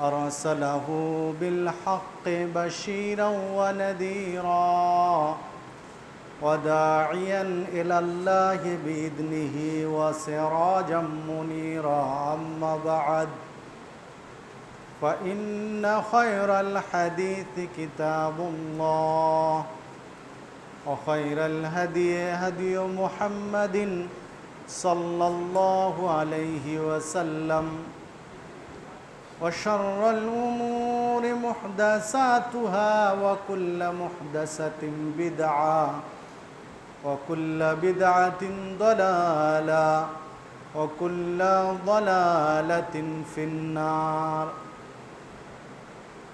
أرسله بالحق بشيرا ونذيرا وداعيا إلى الله بإذنه وسراجا منيرا أما بعد فإن خير الحديث كتاب الله وخير الهدي هدي محمد صلى الله عليه وسلم وشر الأمور محدثاتها وكل محدثة بدعة وكل بدعة ضلالة وكل ضلالة في النار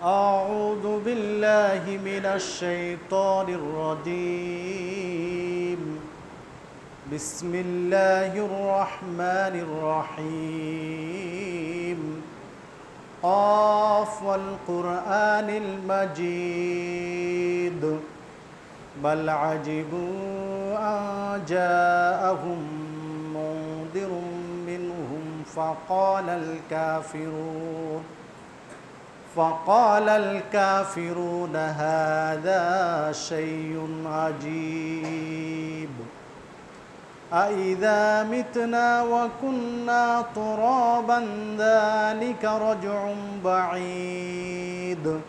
أعوذ بالله من الشيطان الرجيم بسم الله الرحمن الرحيم قاف والقرآن المجيد بل عجبوا أن جاءهم منذر منهم فقال الكافرون هذا شيء عجيب أإذا متنا وكنا ترابا ذلك رجع بعيد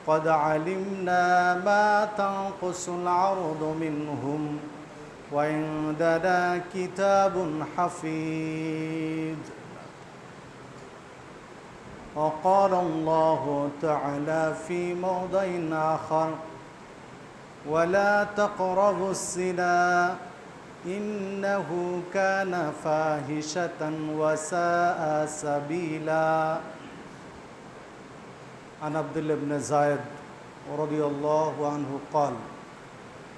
قد علمنا ما تنقص الأرض منهم وعندنا كتاب حفيظ وقال الله تعالى في موضع آخر ولا تقربوا الزنا إنه كان فاحشة وساء سبيلا عن عبد الله بن زايد رضي الله عنه قال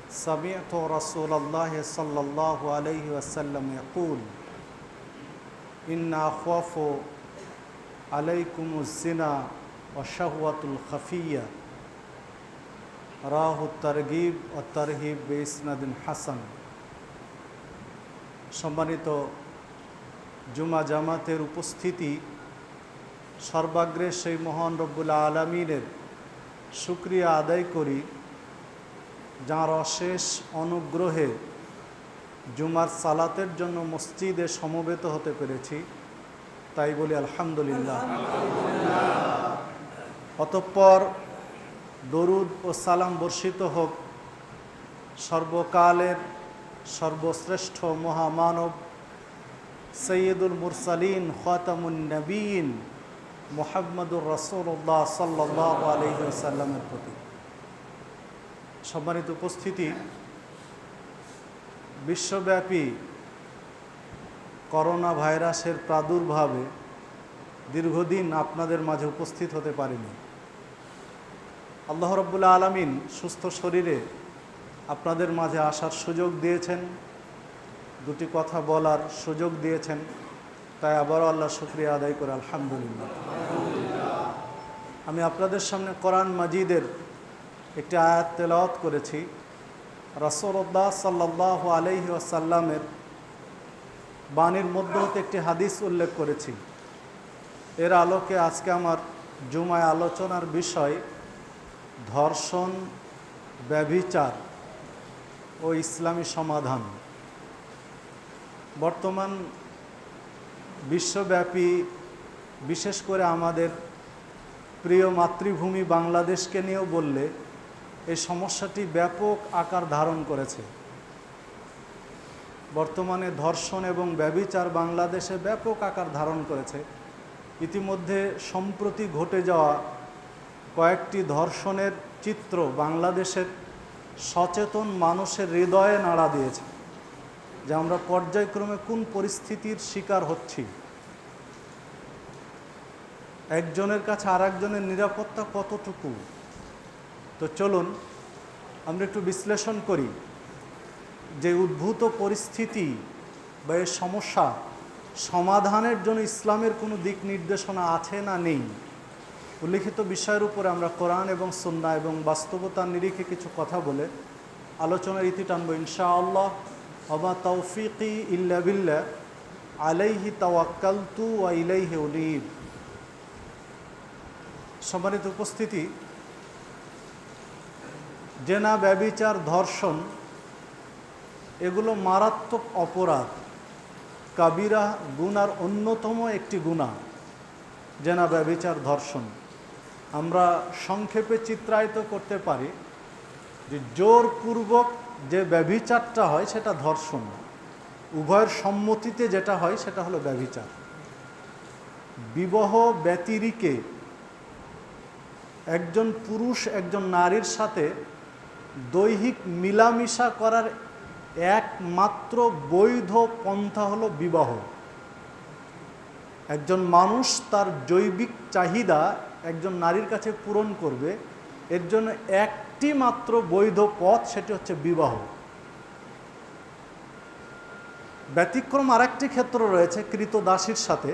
سمعت رسول الله صلى الله عليه وسلم يقول إن أخاف عليكم الزنا والشهوة الخفية رواه الترغيب والترهيب بإسناد حسن সম্মানিত জুমা জামাতের উপস্থিতি, সর্বাগ্রে সেই মহান রব্বুল আলামিনের শুকরিয়া আদায় করি যাঁর অশেষ অনুগ্রহে জুমার সালাতের জন্য মসজিদে সমবেত হতে পেরেছি, তাই বলি আলহামদুলিল্লাহ। অতঃপর দরুদ ও সালাম বর্ষিত হোক সর্বকালের সর্বশ্রেষ্ঠ মহামানব সৈয়দুল মুরসালিন খাতামুন নবীন মুহাম্মদুর রাসূলুল্লাহ সাল্লাল্লাহু আলাইহি ওয়াসাল্লামের প্রতি। সম্মানিত উপস্থিতি, বিশ্বব্যাপী করোনা ভাইরাসের প্রাদুর্ভাবে দীর্ঘদিন আপনাদের মাঝে উপস্থিত হতে পারিনি। আল্লাহ রাব্বুল আলামিন সুস্থ শরীরে আপনাদের মাঝে আসার সুযোগ দিয়েছেন, দুটি কথা বলার সুযোগ দিয়েছেন, তাই আবারও আল্লাহ শুকরিয়া আদায় করে আলহামদুলিল্লাহ। আমি আপনাদের সামনে কোরআন মাজিদের একটি আয়াত তেলাওয়াত করেছি। রাসূলুল্লাহ সাল্লাল্লাহু আলাইহি ওয়াসাল্লামের বাণীর মধ্যে হতে একটি হাদিস উল্লেখ করেছি। এর আলোকে আজকে আমার জুমায় আলোচনার বিষয় ধর্ষণ, ব্যভিচার ও ইসলামী সমাধান। বর্তমান বিশ্বব্যাপী, বিশেষ করে আমাদের প্রিয় মাতৃভূমি বাংলাদেশকে নিয়েও বললে এই সমস্যাটি ব্যাপক আকার ধারণ করেছে। বর্তমানে ধর্ষণ এবং ব্যভিচার বাংলাদেশে ব্যাপক আকার ধারণ করেছে। ইতিমধ্যে সম্প্রতি ঘটে যাওয়া কয়েকটি ধর্ষণের চিত্র বাংলাদেশের সচেতন মানুষের হৃদয়ে নাড়া দিয়েছে যে আমরা পর্যায়ক্রমে কোন পরিস্থিতির শিকার হচ্ছি। একজনের কাছে আরেকজনের নিরাপত্তা কতটুকু। তো চলুন আমরা একটু বিশ্লেষণ করি যে উদ্ভূত পরিস্থিতি বা এই সমস্যা সমাধানের জন্য ইসলামের কোনো দিক নির্দেশনা আছে না নেই। উল্লিখিত বিষয়ের উপরে আমরা কোরআন এবং সুন্নাহ এবং বাস্তবতার নিরিখে কিছু কথা বলে আলোচনার ইতি টানবো ইনশাআল্লাহ। ওমা তৌফিকি ইল্লা বিল্লাহ আলাইহি তাওয়াক্কালতু ওয়া ইলাইহি উনীব। সম্মানিত উপস্থিতি, জেনা, ব্যভিচার, ধর্ষণ এগুলো মারাত্মক অপরাধ, কাবিরা গুনার অন্যতম একটি গুনাহ জেনা, ব্যভিচার, ধর্ষণ। আমরা সংক্ষেপে চিত্রায়িত করতে পারি যে জোরপূর্বক যে ব্যভিচারটা হয় সেটা ধর্ষণ, উভয়ের সম্মতিতে যেটা হয় সেটা হলো ব্যভিচার। বিবাহ ব্যতিরেকে একজন পুরুষ একজন নারীর সাথে দৈহিক মিলামিশা করার একমাত্র বৈধ পন্থা হলো বিবাহ। একজন মানুষ তার জৈবিক চাহিদা একজন নারীর কাছে পূরণ করবে, এর জন্য একটি মাত্র বৈধ পথ, সেটি হচ্ছে বিবাহ। ব্যতিক্রম আরেকটি ক্ষেত্র রয়েছে কৃতদাসীর সাথে,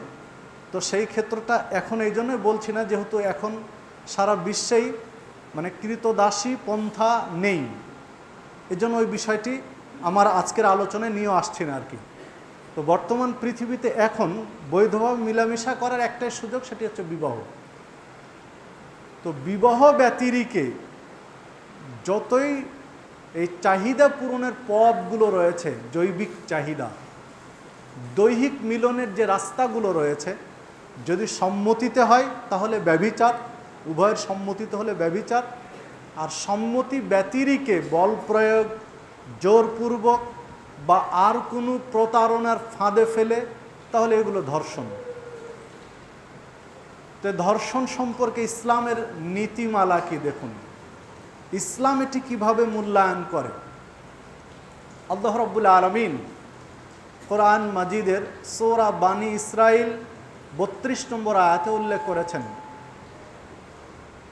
তো সেই ক্ষেত্রটা এখন এই জন্যই বলছি না যেহেতু এখন সারা বিশ্বেই কৃতদাসী পন্থা নেই, এজন্য ওই বিষয়টি আমার আজকের আলোচনায় নিয়ে আসছি না আর কি। তো বর্তমান পৃথিবীতে এখন বৈধভাবে মিলামিশা করার একটাই সুযোগ, সেটি হচ্ছে বিবাহ। তো বিবাহ ব্যতিরেকে যতই এই চাহিদা পূরণের পথগুলো রয়েছে, জৈবিক চাহিদা, দৈহিক মিলনের যে রাস্তাগুলো রয়েছে, যদি সম্মতিতে হয় তাহলে ব্যভিচার, উভয়ের সম্মতিতে হলে ব্যভিচার। আর সম্মতি ব্যতিরেকে বল প্রয়োগ, জোরপূর্বক বা আর কোনো প্রতারণার ফাঁদে ফেলে, তাহলে এগুলো ধর্ষণ। তো ধর্ষণ সম্পর্কে ইসলামের নীতিমালা কি দেখুন, ইসলাম এটি কিভাবে মূল্যায়ন করে। আল্লাহ রাব্বুল আলামিন কোরআন মাজিদের সূরা বানি ইসরাইল 32 নম্বর আয়াতে উল্লেখ করেছেন,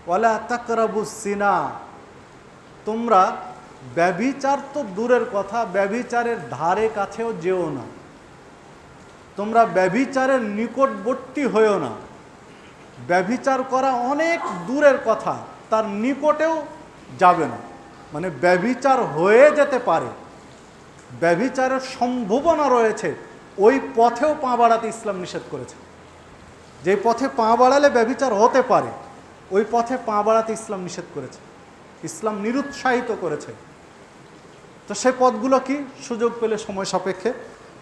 ওয়ালা তাকরাবুস জিনা, তোমরা ব্যভিচার তো দূরের কথা, ব্যভিচারের ধারে কাছেও যেও না, তোমরা ব্যভিচারের নিকটবর্তী হয়েও না। ব্যভিচার করা অনেক দূরের কথা, তার নিকটেও যাবে না, ব্যভিচার হয়ে যেতে পারে, ব্যভিচারের সম্ভাবনা রয়েছে, ওই পথেও পা বাড়াতে ইসলাম নিষেধ করেছে। যে পথে পা বাড়ালে ব্যভিচার হতে পারে, ওই পথে পা বাড়াতে ইসলাম নিষেধ করেছে, ইসলাম নিরুৎসাহিত করেছে। তো সেই পথগুলো কি, সুযোগ পেলে সময় সাপেক্ষে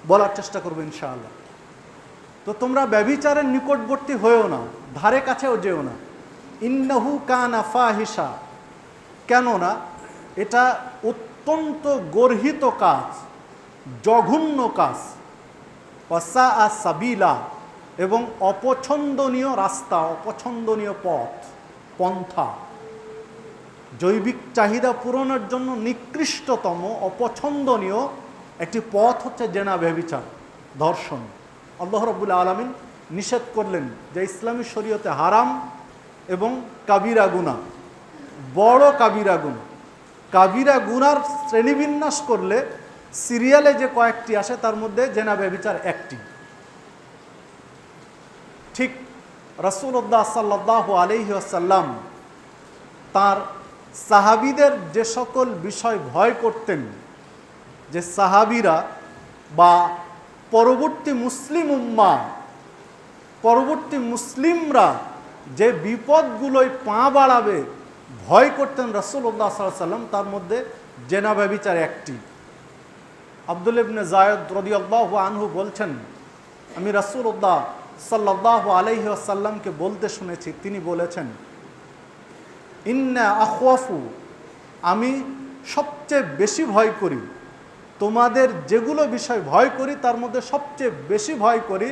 বলার চেষ্টা করবো ইনশাআল্লাহ। তো তোমরা ব্যভিচারের নিকটবর্তী হয়েও না, ধারে কাছেও যেও না। ইন্নাহু কানা ফাহিশা, কেননা এটা অত্যন্ত গর্হিত কাজ, জঘন্য কাজ। ওয়াসাআ সাবিলা, এবং অপছন্দনীয় রাস্তা, অপছন্দনীয় পন্থা। জৈবিক চাহিদা পূরণের জন্য নিকৃষ্টতম, অপছন্দনীয় একটি পথ হচ্ছে জেনা, ব্যভিচার, ধর্ষণ। আল্লাহ রাব্বুল আলামিন নিষেধ করলেন যে ইসলামী শরীয়তে হারাম এবং কাবিরা গুনাহ, বড় কাবিরা গুনাহ। কাবিরা গুনার শ্রেণীবিন্যাস করলে সিরিয়ালে যে কয়েকটি আসে তার মধ্যে জেনা, ব্যভিচার একটি। ঠিক রাসূলুল্লাহ সাল্লাল্লাহু আলাইহি ওয়াসাল্লাম তার সাহাবীদের যে সকল বিষয় ভয় করতেন, যে সাহাবীরা বা পরবর্তী মুসলিম উম্মাহ, পরবর্তী মুসলিমরা যে বিপদগুলোয় পা বাড়াবে ভয় করতেন রাসূলুল্লাহ সাল্লাল্লাহু আলাইহি ওয়াসাল্লাম, তার মধ্যে জেনা, ব্যভিচার একটি। আব্দুল্লাহ ইবনে যায়েদ রাদিয়াল্লাহু আনহু বলছেন, আমি রাসূলুল্লাহ সাল্লাল্লাহু আলাইহি ওয়াসাল্লামকে বলতে শুনেছি, তিনি বলেছেন, ইন্না আখওয়াফু, আমি সবচেয়ে বেশি ভয় করি, তোমাদের যেগুলো বিষয় ভয় করি তার মধ্যে সবচেয়ে বেশি ভয় করি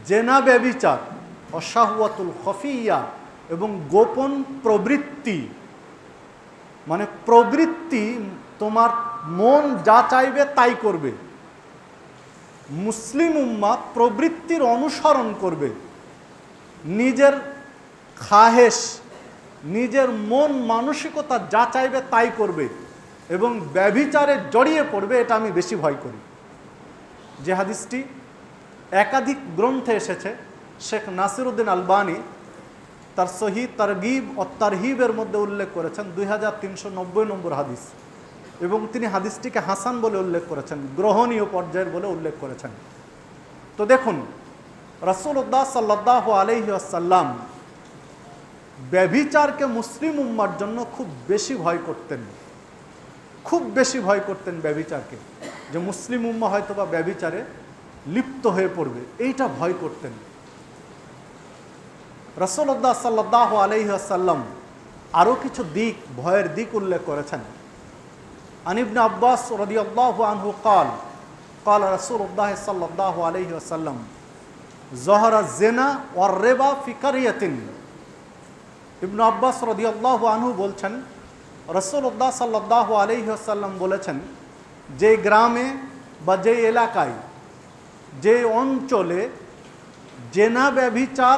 জেনা, ব্যভিচার, অশাহওয়াতুল খফিয়া, এবং গোপন প্রবৃত্তি। প্রবৃত্তি, তোমার মন যা চাইবে তাই করবে। মুসলিম উম্মাহ প্রবৃত্তির অনুসরণ করবে, নিজের খাহেশ, নিজের মন মানসিকতা যা চাইবে তাই করবে এবং ব্যভিচারে জড়িয়ে পড়বে, এটা আমি বেশি ভয় করি। যে হাদিসটি একাধিক গ্রন্থে এসেছে, শেখ নাসিরউদ্দিন আলবানী তার সহিহ তারগিব ও তারহিবের মধ্যে উল্লেখ করেছেন 2390 নম্বর হাদিস, এবং তিনি হাদিসটিকে হাসান বলে উল্লেখ করেছেন, গ্রহণীয় পর্যায়ের বলে উল্লেখ করেছেন। তো দেখুন, রাসূলুল্লাহ সাল্লাল্লাহু আলাইহি ওয়াসাল্লাম ব্যভিচারকে মুসলিম উম্মার জন্য খুব বেশি ভয় করতেন, খুব বেশি ভয় করতেন ব্যভিচারকে, যে মুসলিম উম্মা হয়তো বা ব্যভিচারে লিপ্ত হয়ে পড়বে, এইটা ভয় করতেন। রাসূলুল্লাহ সাল্লাল্লাহু আলাইহি ওয়াসাল্লাম আরও কিছু দিক, ভয়ের দিক উল্লেখ করেছেন। আন ইবনে আব্বাস রাদিয়াল্লাহু আনহু قال قال رسول الله صلى الله عليه وسلم ظهر الزنا والربا في قرية। ইবনে আব্বাস রাদিয়াল্লাহু আনহু বলছেন, রাসূলুল্লাহ সাল্লাল্লাহু আলাইহি ওয়াসাল্লাম বলেছেন, যে গ্রামে বা যে এলাকায়, যে অঞ্চলে জেনা, ব্যভিচার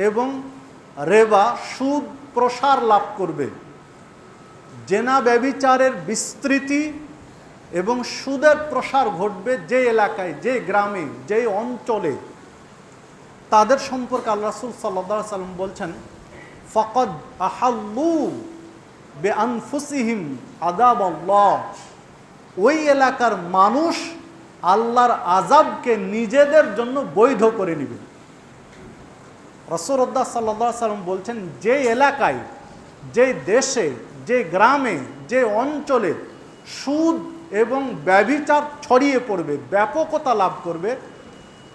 এবং রেবা, সুদ প্রসার লাভ করবে, জেনা ব্যভিচারের বিস্তৃতি এবং সুদের প্রসার ঘটবে যে এলাকায়, যে গ্রামে, যে অঞ্চলে, তাদের সম্পর্কে আল্লাহ রাসূল সাল্লাল্লাহু আলাইহি ওয়াসাল্লাম বলছেন, ফাকাদ আহাল্লু বিআনফুসিহিম আযাবাল্লাহ। ওই এলাকার মানুষ আল্লাহর আযাবকে নিজেদের জন্য বৈধ করে নেবে। রাসূলুল্লাহ সাল্লাল্লাহু আলাইহি ওয়াসাল্লাম বলছেন, যে এলাকায়, যে দেশে, যে গ্রামে, যে অঞ্চলে সুদ এবং ব্যভিচার ছড়িয়ে পড়বে, ব্যাপকতা লাভ করবে,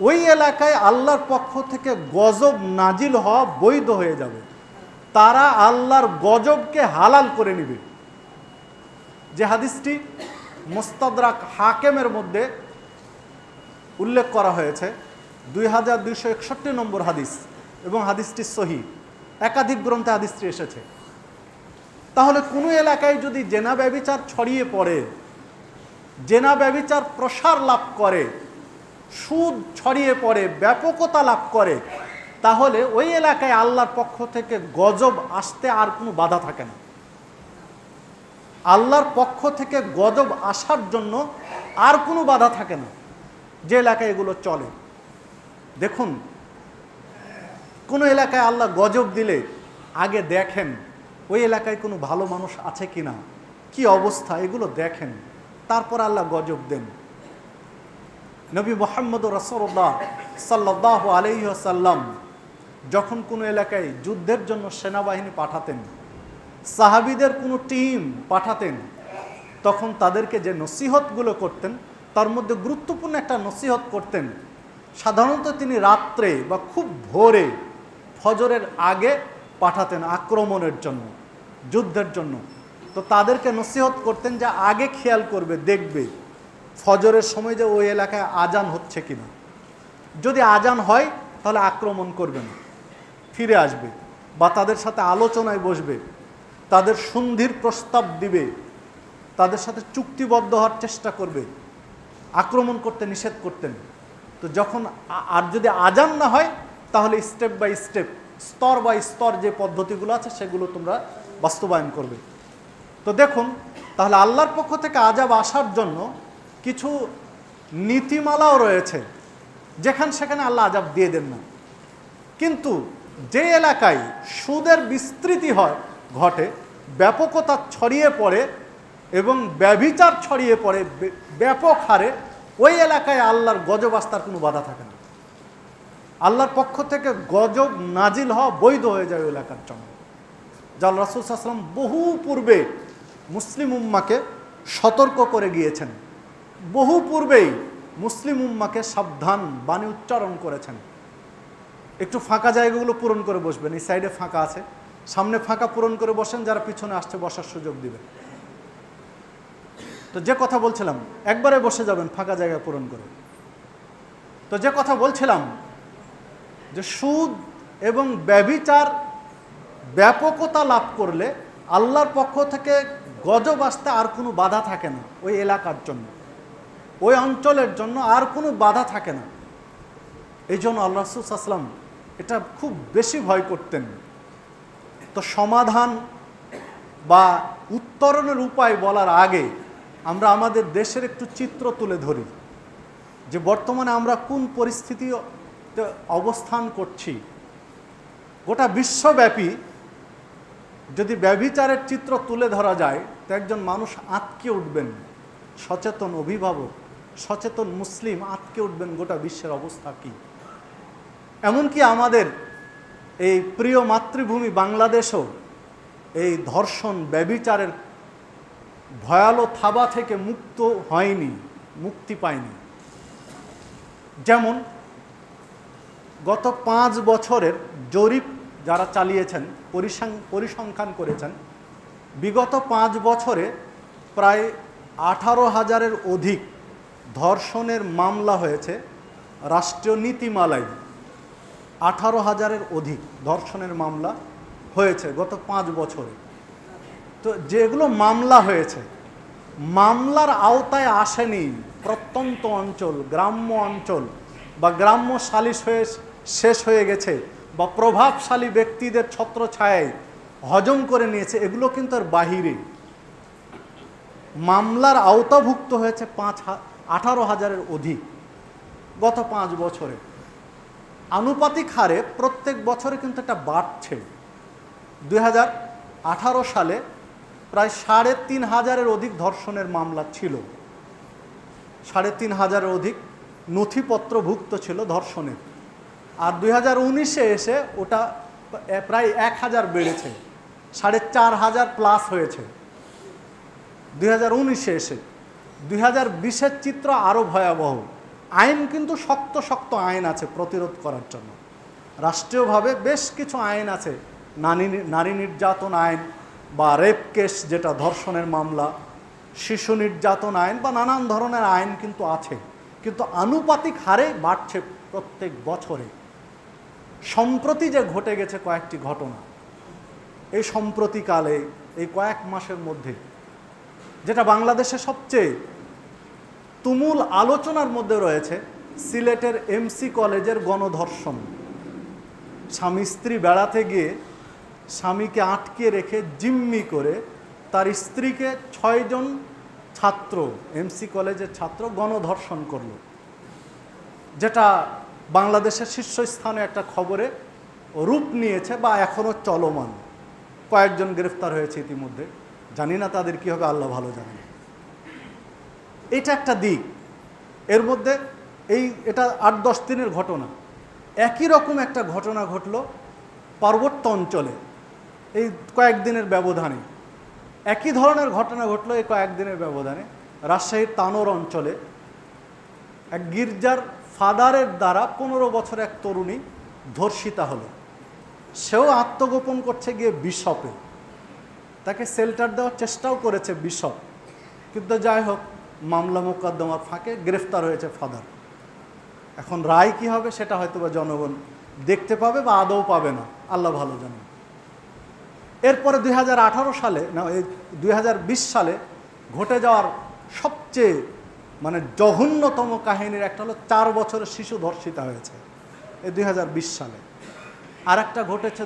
ওই এলাকায় আল্লাহর পক্ষ থেকে গজব নাজিল হওয়া বৈধ হয়ে যাবে। তারা আল্লাহর গজবকে হালাল করে নেবে। যে হাদিসটি মুস্তাদরাক হাকেমের মধ্যে উল্লেখ করা হয়েছে, 2261 নম্বর হাদিস, এবং হাদিসটি সহিহ, একাধিক গ্রন্থে হাদিসটি এসেছে। তাহলে কোনো এলাকায় যদি জেনা ব্যভিচার ছড়িয়ে পড়ে, জেনা ব্যভিচার প্রসার লাভ করে, সুদ ছড়িয়ে পড়ে, ব্যাপকতা লাভ করে, তাহলে ওই এলাকায় আল্লাহর পক্ষ থেকে গজব আসতে আর কোনো বাধা থাকে না। আল্লাহর পক্ষ থেকে গজব আসার জন্য আর কোনো বাধা থাকে না যে এলাকায় এগুলো চলে। দেখুন, কোনো এলাকায় আল্লাহ গজব দিলে আগে দেখেন ওই এলাকায় কোনো ভালো মানুষ আছে কিনা, কি অবস্থা, এগুলো দেখেন, তারপর আল্লাহ গজব দেন। নবী মুহাম্মদ রাসূলুল্লাহ সাল্লাল্লাহু আলাইহি ওয়াসাল্লাম যখন কোনো এলাকায় যুদ্ধের জন্য সেনাবাহিনী পাঠাতেন, সাহাবীদের কোনো টিম পাঠাতেন, তখন তাদেরকে যে নসিহতগুলো করতেন তার মধ্যে গুরুত্বপূর্ণ একটা নসিহত করতেন। সাধারণত তিনি রাত্রে বা খুব ভোরে, ফজরের আগে পাঠাতেন আক্রমণের জন্য, যুদ্ধের জন্য। তো তাদেরকে নসিহত করতেন যে আগে খেয়াল করবে, দেখবে ফজরের সময় যে ওই এলাকায় আজান হচ্ছে কিনা। যদি আজান হয় তাহলে আক্রমণ করবে না, ফিরে আসবে, বা তাদের সাথে আলোচনায় বসবে, তাদের সন্ধির প্রস্তাব দিবে, তাদের সাথে চুক্তিবদ্ধ হওয়ার চেষ্টা করবে, আক্রমণ করতে নিষেধ করতেন। তো যখন আর যদি আজান না হয় তাহলে স্টেপ বাই স্টেপ, স্তর বাই স্তর যে পদ্ধতিগুলো আছে সেগুলো তোমরা বাস্তবায়ন করবে। তো দেখুন, তাহলে আল্লাহর পক্ষ থেকে আযাব আসার জন্য কিছু নীতিমালাও রয়েছে, যেখানে সেখানে আল্লাহ আযাব দিয়ে দেন না। কিন্তু যে এলাকায় সুদের বিস্তৃতি ঘটে, ব্যাপকতা ছড়িয়ে পড়ে এবং ব্যভিচার ছড়িয়ে পড়ে ব্যাপক হারে, ওই এলাকায় আল্লাহর গজব আস্তার কোনো বাধা থাকে না। আল্লাহর পক্ষ থেকে গজব নাজিল হওয়া বৈধ হয়ে যায় ওই এলাকার জন্য। যা রাসূল সাল্লাল্লাহু আলাইহি ওয়াসাল্লাম বহু পূর্বে মুসলিম উম্মাকে সতর্ক করে গিয়েছেন, বহু পূর্বেই মুসলিম উম্মাকে সাবধান বাণী উচ্চারণ করেছেন। একটু ফাঁকা জায়গাগুলো পূরণ করে বসবেন, এই সাইডে ফাঁকা আছে, সামনে ফাঁকা পূরণ করে বসেন, যারা পিছনে আসছে বসার সুযোগ দিবেন। তো যে কথা বলছিলাম, একবারে বসে যাবেন ফাঁকা জায়গা পূরণ করে। তো যে কথা বলছিলাম, যে সুদ এবং ব্যভিচার ব্যাপকতা লাভ করলে আল্লাহর পক্ষ থেকে গজব আসতে আর কোনো বাধা থাকে না। ওই এলাকার জন্য, ওই অঞ্চলের জন্য আর কোনো বাধা থাকে না। এই জন্য আল্লাহ রাসূল সাল্লাল্লাহু আলাইহি ওয়াসাল্লাম এটা খুব বেশি ভয় করতেন। তো সমাধান বা উত্তরণের উপায় বলার আগে আমরা আমাদের দেশের একটু চিত্র তুলে ধরি, যে বর্তমানে আমরা কোন পরিস্থিতিতে অবস্থান করছি। গোটা বিশ্বব্যাপী যদি ব্যভিচারের চিত্র তুলে ধরা যায় তো একজন মানুষ আঁতকে উঠবেন, সচেতন অভিভাবক, সচেতন মুসলিম আঁতকে উঠবেন গোটা বিশ্বের অবস্থা কী। এমনকি আমাদের এই প্রিয় মাতৃভূমি বাংলাদেশও এই ধর্ষণ ব্যভিচারের ভয়ালো থাবা থেকে মুক্ত হয়নি, মুক্তি পায়নি। যেমন গত 5 বছরের জরিপ যারা চালিয়েছেন, পরিসংখ্যান করেছেন, বিগত 5 বছরে প্রায় 18,000-এর অধিক ধর্ষণের মামলা হয়েছে রাষ্ট্রীয় নীতিমালায়। 18,000-এর অধিক ধর্ষণের মামলা হয়েছে গত 5 বছরে। তো যেগুলো মামলা হয়েছে, মামলার আওতায় আসেনি প্রত্যন্ত অঞ্চল, গ্রাম্য অঞ্চল, বা গ্রাম্য সালিশ হয়ে শেষ হয়ে গেছে, বা প্রভাবশালী ব্যক্তিদের ছত্রছায়ায় হজম করে নিয়েছে, এগুলো কিন্তু আর বাহিরে। মামলার আওতাভুক্ত হয়েছে 18,000-এর অধিক গত 5 বছরে। আনুপাতিক হারে প্রত্যেক বছরে কিন্তু এটা বাড়ছে। 2018 সালে প্রায় 3,500-এর অধিক ধর্ষণের মামলা ছিল, 3,500-এর অধিক নথিপত্রভুক্ত ছিল ধর্ষণের। আর 2019-এ এসে ওটা প্রায় 1,000 বেড়েছে, 4,500 প্লাস হয়েছে 2019-এ এসে। 2020-এর চিত্র আরও ভয়াবহ। আইন কিন্তু শক্ত শক্ত আইন আছে প্রতিরোধ করার জন্য, রাষ্ট্রীয়ভাবে বেশ কিছু আইন আছে, নারী নির্যাতন আইন বা রেপ কেস যেটা ধর্ষণের মামলা, শিশু নির্যাতন আইন বা নানান ধরনের আইন কিন্তু আছে, কিন্তু আনুপাতিক হারে বাড়ছে প্রত্যেক বছরে। সম্প্রতি যে ঘটে গেছে কয়েকটি ঘটনা, এই সম্প্রতিকালে এই কয়েক মাসের মধ্যে, যেটা বাংলাদেশে সবচেয়ে তুমুল আলোচনার মধ্যে রয়েছে, সিলেটের এমসি কলেজের গণধর্ষণ। স্বামী স্ত্রী বেড়াতে গিয়ে স্বামীকে আটকে রেখে জিম্মি করে তার স্ত্রীকে 6 জন ছাত্র, এমসি কলেজের ছাত্র গণধর্ষণ করল, যেটা বাংলাদেশের শীর্ষস্থানে একটা খবরে রূপ নিয়েছে বা এখনও চলমান। কয়েকজন গ্রেফতার হয়েছে ইতিমধ্যে, জানি না তাদের কী হবে, আল্লাহ ভালো জানেন। এটা একটা দিক। এর মধ্যে এটা 8-10 দিনের ঘটনা। একই রকম একটা ঘটনা ঘটল পার্বত্য অঞ্চলে এই কয়েকদিনের ব্যবধানে। একই ধরনের ঘটনা ঘটলো এই কয়েকদিনের ব্যবধানে রাজশাহীর তানোর অঞ্চলে। এক গির্জার ফাদারের দ্বারা 15 বছর এক তরুণী ধর্ষিতা হলো। সেও আত্মগোপন করছে গিয়ে বিশপে, তাকে শেল্টার দেওয়ার চেষ্টাও করেছে বিশপ, কিন্তু যাই হোক মামলা মোকদ্দমার ফাঁকে গ্রেফতার হয়েছে ফাদার। এখন রায় কি হবে সেটা হয়তো বা জনগণ দেখতে পাবে বা আদৌ পাবে না, আল্লাহ ভালো জানেন। এরপরে 2018 সালে না 2020 সালে ঘটে যাওয়ার সবচেয়ে জঘন্যতম কাহিনীর একটা হলো 4 বছরের শিশু ধর্ষিতা হয়েছে এই 2020 সালে। আর একটা ঘটেছে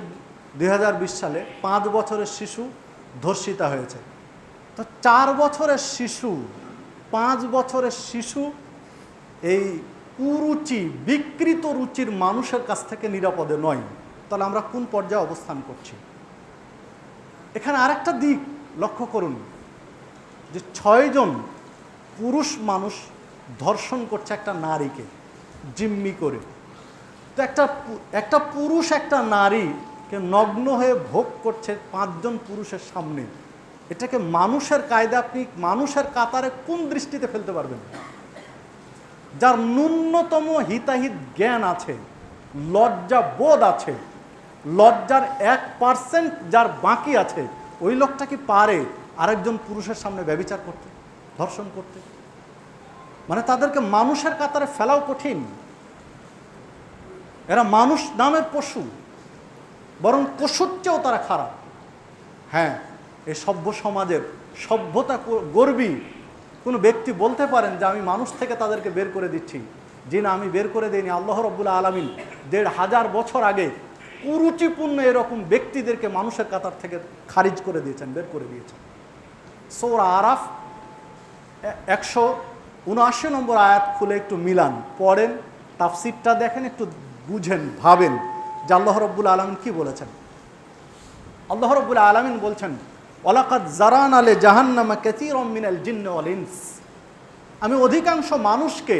2020 সালে 5 বছরের শিশু ধর্ষিতা হয়েছে। তো 4 বছরের শিশু, 5 বছরের শিশু এই কুরুচি, বিকৃত রুচির মানুষের কাছ থেকে নিরাপদে নয়। তাহলে আমরা কোন পর্যায়ে অবস্থান করছি? এখানে আরেকটা দিক লক্ষ্য করুন, যে 6 জন পুরুষ মানুষ ধর্ষণ করছে একটা নারীকে জিম্মি করে। তো একটা পুরুষ একটা নারীকে নগ্ন হয়ে ভোগ করছে 5 জন পুরুষের সামনে। এটাকে মানুষের কায়দা আপনি মানুষের কাতারে কোন দৃষ্টিতে ফেলতে পারবেন? যার ন্যূনতম হিতাহিত জ্ঞান আছে, লজ্জা বোধ আছে, লজ্জার 1% যার বাকি আছে, ওই লোকটা কি পারে আরেকজন পুরুষের সামনে ব্যভিচার করতে, ধর্ষণ করতে? তাদেরকে মানুষের কাতারে ফেলাও কঠিন। এরা মানুষ নামের পশু, বরং পশুর চেয়েও তারা খারাপ। হ্যাঁ, এই সভ্য সমাজের সভ্যতা গর্বী কোনো ব্যক্তি বলতে পারেন যে আমি মানুষ থেকে তাদেরকে বের করে দিচ্ছি? জি না, আমি বের করে দিইনি। আল্লাহ রাব্বুল আলামিন 1500 বছর আগে কুরুচিপূর্ণ এরকম ব্যক্তিদেরকে মানুষের কাতার থেকে খারিজ করে দিয়েছেন, বের করে দিয়েছেন। সূরা আরাফ 179 নম্বর আয়াত খুলে একটু মিলান, পড়েন, তাফসীরটা দেখেন, একটু বুঝেন, ভাবেন যে আল্লাহ রাব্বুল আলামিন কি বলেছেন। আল্লাহ রাব্বুল আলামিন বলছেন, ওয়ালাকাদ জারানা লি জাহান্নামা কাসীরাম মিনাল জিন্নি ওয়াল ইনস, আমি অধিকাংশ মানুষকে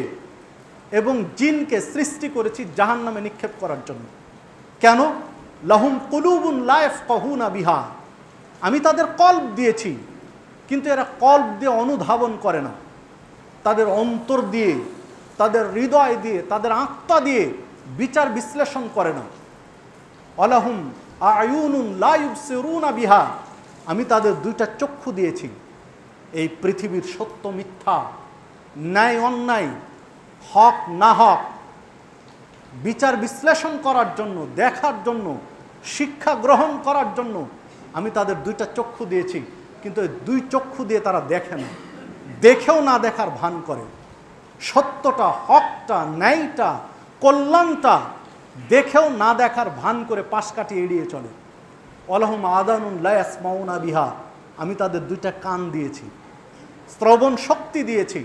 এবং জিনকে সৃষ্টি করেছি জাহান্নামে নিক্ষেপ করার জন্য। কেন? লাহুম কুলুবুন লা ইয়াফকাহুনা বিহা, আমি তাদের কল্ব দিয়েছি, কিন্তু এরা কল্ব দিয়ে অনুধাবন করে না, তাদের অন্তর দিয়ে, তাদের হৃদয় দিয়ে, তাদের আত্মা দিয়ে বিচার বিশ্লেষণ করে না। আলাহুম আয়ুনুন লা ইউবসিরুনা বিহা, আমি তাদের দুইটা চক্ষু দিয়েছি এই পৃথিবীর সত্য মিথ্যা, ন্যায় অন্যায়, হক না হক বিচার বিশ্লেষণ করার জন্য, দেখার জন্য, শিক্ষা গ্রহণ করার জন্য আমি তাদের দুইটা চক্ষু দিয়েছি, কিন্তু এই দুই চক্ষু দিয়ে তারা দেখে না, দেখেও না দেখার ভান করে। সত্যটা, হকটা, ন্যায়টা, কল্যাণটা দেখেও না দেখার ভান করে পাশ কাটিয়ে এড়িয়ে চলে। আলাহুম আযানুন লা ইয়াসমাউনা বিহা, আমি তাদের দুইটা কান দিয়েছি, শ্রবণ শক্তি দিয়েছি,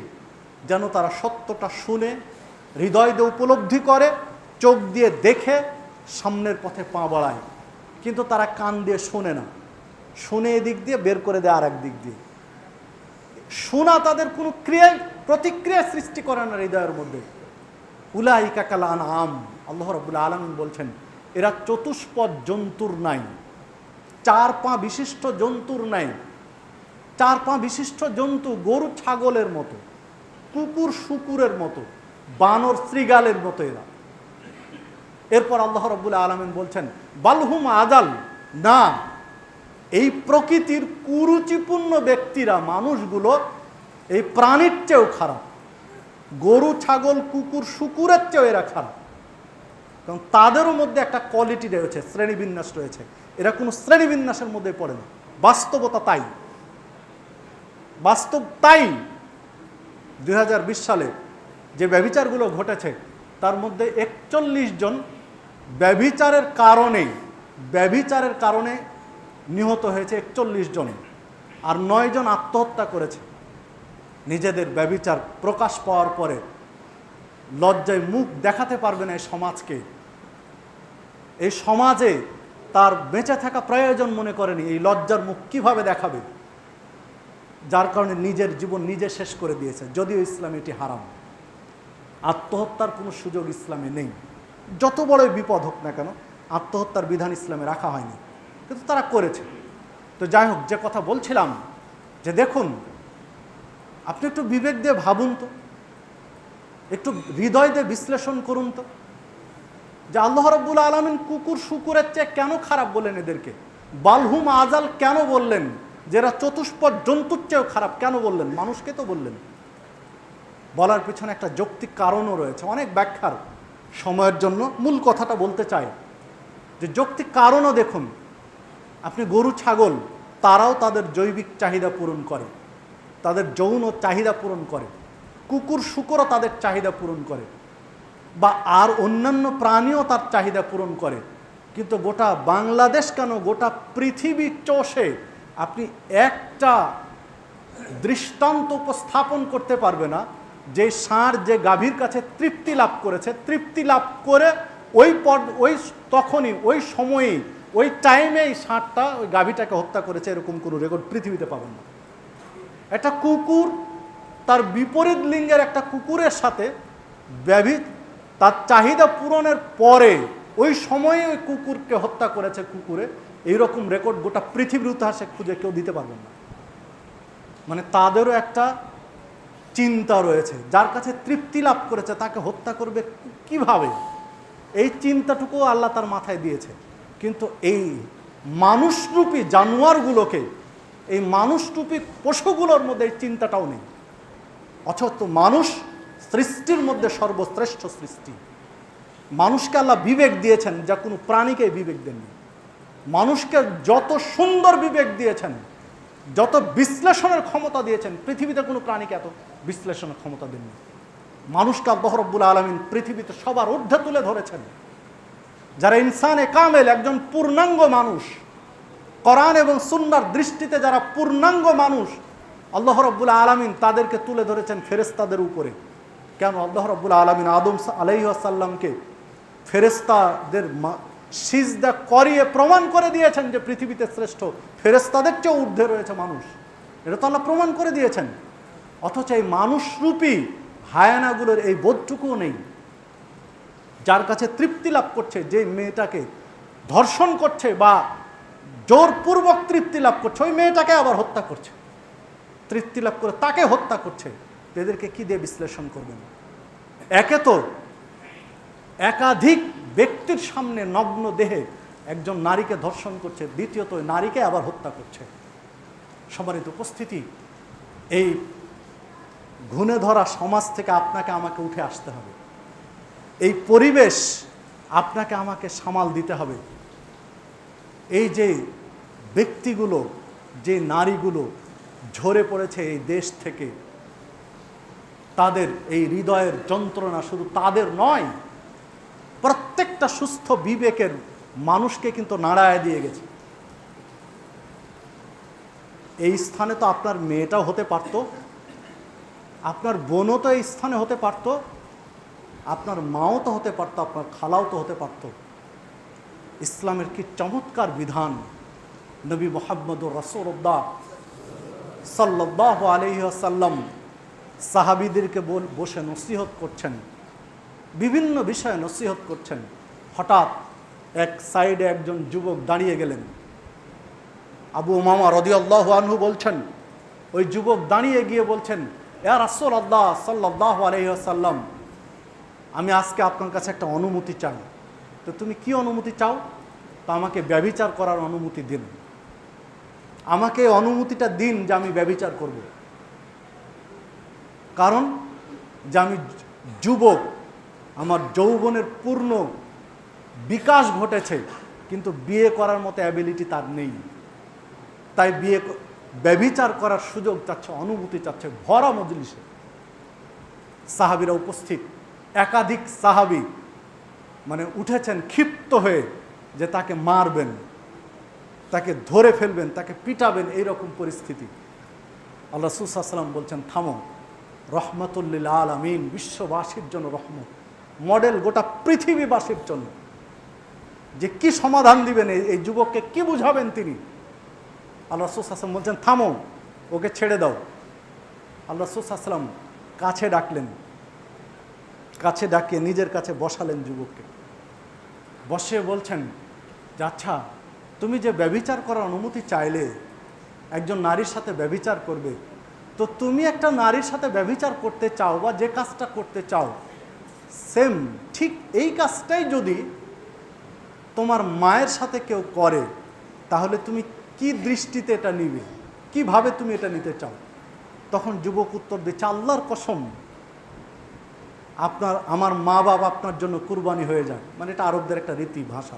যেন তারা সত্যটা শুনে, হৃদয় দিয়ে উপলব্ধি করে, চোখ দিয়ে দেখে সামনের পথে পা বাড়ায়। কিন্তু তারা কান দিয়ে শোনে না, শুনে এদিক দিয়ে বের করে দেয় আর এক দিক দিয়ে। শোনা তাদের কোনো প্রতিক্রিয়া সৃষ্টি করে না হৃদয়ের মধ্যে। উলাইকা কাল আনআম, আল্লাহ রাব্বুল আলামিন বলছেন এরা চতুষ্পদ জন্তুর নাই, চার পা বিশিষ্ট জন্তুর নাই। চার পা বিশিষ্ট জন্তু গরু ছাগলের মতো, কুকুর শুকুরের মতো, বানর শ্রীগালের মতো এরা। এরপর আল্লাহ রাব্বুল আলামিন বলছেন বালহুম আযাল, না, এই প্রকৃতির কুরুচিপূর্ণ ব্যক্তিরা, মানুষগুলো এই প্রাণীর চেয়েও খারাপ। গরু ছাগল কুকুর শুকুরের চেয়েও এরা খারাপ, কারণ তাদেরও মধ্যে একটা কোয়ালিটি রয়েছে, শ্রেণীবিন্যাস রয়েছে। এরা কোনো শ্রেণীবিন্যাসের মধ্যে পড়ে না। বাস্তবতা তাই, বাস্তব তাই। 2020 সালে যে ব্যভিচারগুলো ঘটেছে তার মধ্যে 41 জন ব্যভিচারের কারণে নিহত হয়েছে 41 জন, আর 9 জন আত্মহত্যা করেছে নিজেদের ব্যভিচার প্রকাশ পাওয়ার পরে। লজ্জায় মুখ দেখাতে পারবে না এই সমাজকে, এই সমাজে তার বেঁচে থাকা প্রয়োজন মনে করেনি, এই লজ্জার মুখ কিভাবে দেখাবে, যার কারণে নিজের জীবন নিজে শেষ করে দিয়েছে। যদিও ইসলামে এটি হারাম, আত্মহত্যার কোনো সুযোগ ইসলামে নেই। যত বড়ই বিপদ হোক না কেন, আত্মহত্যার বিধান ইসলামে রাখা হয়নি, কিন্তু তারা করেছে। তো যাই হোক, যে কথা বলছিলাম, যে দেখুন, আপনি একটু বিবেক দিয়ে ভাবুন তো, একটু হৃদয় দিয়ে বিশ্লেষণ করুন তো, যে আল্লাহ রাব্বুল আলামিন কুকুর শুকুরের চেয়ে কেন খারাপ বললেন এদেরকে? বালহুম আযাল কেন বললেন? যারা চতুষ্পদ জন্তুর চেয়েও খারাপ কেন বললেন? মানুষকে তো বললেন। বলার পিছনে একটা যৌক্তিক কারণও রয়েছে, অনেক ব্যাখ্যার সময়ের জন্য মূল কথাটা বলতে চাই। যে যৌক্তিক কারণও দেখুন, আপনি গরু ছাগল, তারাও তাদের জৈবিক চাহিদা পূরণ করে, তাদের যৌন চাহিদা পূরণ করে। কুকুর শুকুরও তাদের চাহিদা পূরণ করে, বা আর অন্যান্য প্রাণীও তার চাহিদা পূরণ করে। কিন্তু গোটা বাংলাদেশ কেন, গোটা পৃথিবী চষে আপনি একটা দৃষ্টান্ত উপস্থাপন করতে পারবে না যে ষাঁড় যে গাভীর কাছে তৃপ্তি লাভ করেছে, তৃপ্তি লাভ করে তখনই ওই সময়েই ওই টাইমেই ষাঁড়টা ওই গাভীটাকে হত্যা করেছে, এরকম কোনো রেকর্ড পৃথিবীতে পাবেন না। একটা কুকুর তার বিপরীত লিঙ্গের একটা কুকুরের সাথে তার চাহিদা পূরণের পরে ওই সময়ে ওই কুকুরকে হত্যা করেছে কুকুরে, এইরকম রেকর্ড গোটা পৃথিবীর ইতিহাসে খুঁজে কেউ দিতে পারবেন না। মানে তাদেরও একটা চিন্তা রয়েছে, যার কাছে তৃপ্তি লাভ করেছে তাকে হত্যা করবে কিভাবে, এই চিন্তাটুকু আল্লাহ তার মাথায় দিয়েছে। কিন্তু এই মানুষরূপী জানোয়ারগুলোকে, এই মানুষরূপী পশুগুলোর মধ্যে এই চিন্তাটাও নেই। অথচ মানুষ সৃষ্টির মধ্যে সর্বশ্রেষ্ঠ সৃষ্টি। মানুষকে আল্লাহ বিবেক দিয়েছেন যা কোনো প্রাণীকে বিবেক দেননি। মানুষকে যত সুন্দর বিবেক দিয়েছেন, যত বিশ্লেষণের ক্ষমতা দিয়েছেন, পৃথিবীতে কোনো প্রাণীকে এত বিশ্লেষণের ক্ষমতা দেননি। মানুষকে আল্লাহ রাব্বুল আলামিন পৃথিবীতে সবার ঊর্ধ্বে তুলে ধরেছেন। যারা ইনসানে কামেল, একজন পূর্ণাঙ্গ মানুষ, কোরআন এবং সুন্নাহর দৃষ্টিতে যারা পূর্ণাঙ্গ মানুষ, আল্লাহ রাব্বুল আলামিন তাদেরকে তুলে ধরেছেন ফেরেশতাদের উপরে। কেন? আল্লাহ রাব্বুল আলামিন আদম আলাইহিস সালামকে ফেরেশতাদের সিজদা করিয়ে প্রমাণ করে দিয়েছেন যে পৃথিবীতে শ্রেষ্ঠ, ফেরেশতাদের চেয়ে ঊর্ধ্বে রয়েছে মানুষ। এটা তো আল্লাহ প্রমাণ করে দিয়েছেন। অথচ এই মানুষরূপী হায়ানাগুলোর এই বোধটুকুও নেই। যার কাছে তৃপ্তি লাভ করছে, যে মেয়েটাকে ধর্ষণ করছে বা জোরপূর্বক তৃপ্তি লাভ করছে, ওই মেয়েটাকে আবার হত্যা করছে, তৃপ্তি লাভ করে তাকে হত্যা করছে। এদেরকে কি দিয়ে বিশ্লেষণ করবেন? একে তো একাধিক ব্যক্তির সামনে নগ্ন দেহে একজন নারীকে ধর্ষণ করছে, দ্বিতীয়ত নারীকে আবার হত্যা করছে। সম্মানিত উপস্থিতি, এই ঘুণে ধরা সমাজ থেকে আপনাকে আমাকে উঠে আসতে হবে। এই পরিবেশ আপনাকে আমাকে সামাল দিতে হবে। এই যে ব্যক্তিগুলো, যে নারীগুলো ঝরে পড়েছে এই দেশ থেকে, তাদের এই হৃদয়ের যন্ত্রণা শুধু তাদের নয়, প্রত্যেকটা সুস্থ বিবেকের মানুষকে কিন্তু নাড়ায় দিয়ে গেছে। এই স্থানে তো আপনার মেয়েটাও হতে পারত, আপনার বোনও তো এই স্থানে হতে পারত, আপনার মাও তো হতে পারত, আপনার খালাও তো হতে পারত। ইসলামের কি চমৎকার বিধান! নবী মুহাম্মদুর রাসূলুল্লাহ সাল্লাল্লাহু আলাইহি ওয়াসাল্লাম সাহাবীদেরকে বসে নসিহত করছেন, বিভিন্ন বিষয়ে নসিহত করছেন। হঠাৎ এক সাইডে একজন যুবক দাঁড়িয়ে গেলেন। আবু উমামা রাদিয়াল্লাহু আনহু বলছেন, ওই যুবক দাঁড়িয়ে গিয়ে বলছেন, ইয়া রাসূলুল্লাহ সাল্লাল্লাহু আলাইহি ওয়াসাল্লাম, আমি আজকে আপনার কাছে একটা অনুমতি চাই। তো তুমি কি অনুমতি চাও? তো আমাকে ব্যভিচার করার অনুমতি দিন, আমাকে অনুমতিটা দিন যে আমি ব্যভিচার করব। কারণ যে আমি যুবক, আমার যৌবনের পূর্ণ বিকাশ ঘটেছে, কিন্তু বিয়ে করার মতো অ্যাবিলিটি তার নেই। তাই ব্যভিচার করার সুযোগ চাচ্ছে, অনুমতি চাচ্ছে ভরা মজলিসে। সাহাবীরা উপস্থিত, একাধিক সাহাবী মানে উঠেছেন ক্ষিপ্ত হয়ে যে তাকে মারবেন, তাকে ধরে ফেলবেন, তাকে পিটাবেন, এইরকম পরিস্থিতি। আল্লাহ রাসূল সাল্লাল্লাহু আলাইহি ওয়াসাল্লাম বলছেন, থামো, রহমাতুল লিল আলামিন, বিশ্ববাসীর জন্য রহমত, মডেল গোটা পৃথিবীবাসীর জন্য। যে কি সমাধান দিবেন এই যুবককে, কি বুঝাবেন তিনি? আল্লাহ রাসূল সাল্লাল্লাহু আলাইহি ওয়াসাল্লাম বলছেন, থামো, ওকে ছেড়ে দাও। আল্লাহ রাসূল সাল্লাল্লাহু আলাইহি ওয়াসাল্লাম কাছে ডাকলেন, কাছে ডাকিয়ে নিজের কাছে বসালেন যুবককে। বসে বলছেন যে আচ্ছা, তুমি যে ব্যভিচার করার অনুমতি চাইলে, একজন নারীর সাথে ব্যভিচার করবে, তো তুমি একটা নারীর সাথে ব্যভিচার করতে চাও বা যে কাজটা করতে চাও, সেম ঠিক এই কাজটাই যদি তোমার মায়ের সাথে কেউ করে, তাহলে তুমি কি দৃষ্টিতে এটা নিবে, কিভাবে তুমি এটা নিতে চাও? তখন যুবক উত্তর দিচ্ছে, আল্লাহর কসম, আমার মা বাবা আপনার জন্য কুরবানি হয়ে যায়। মানে এটা আরবদের একটা রীতি ভাষা,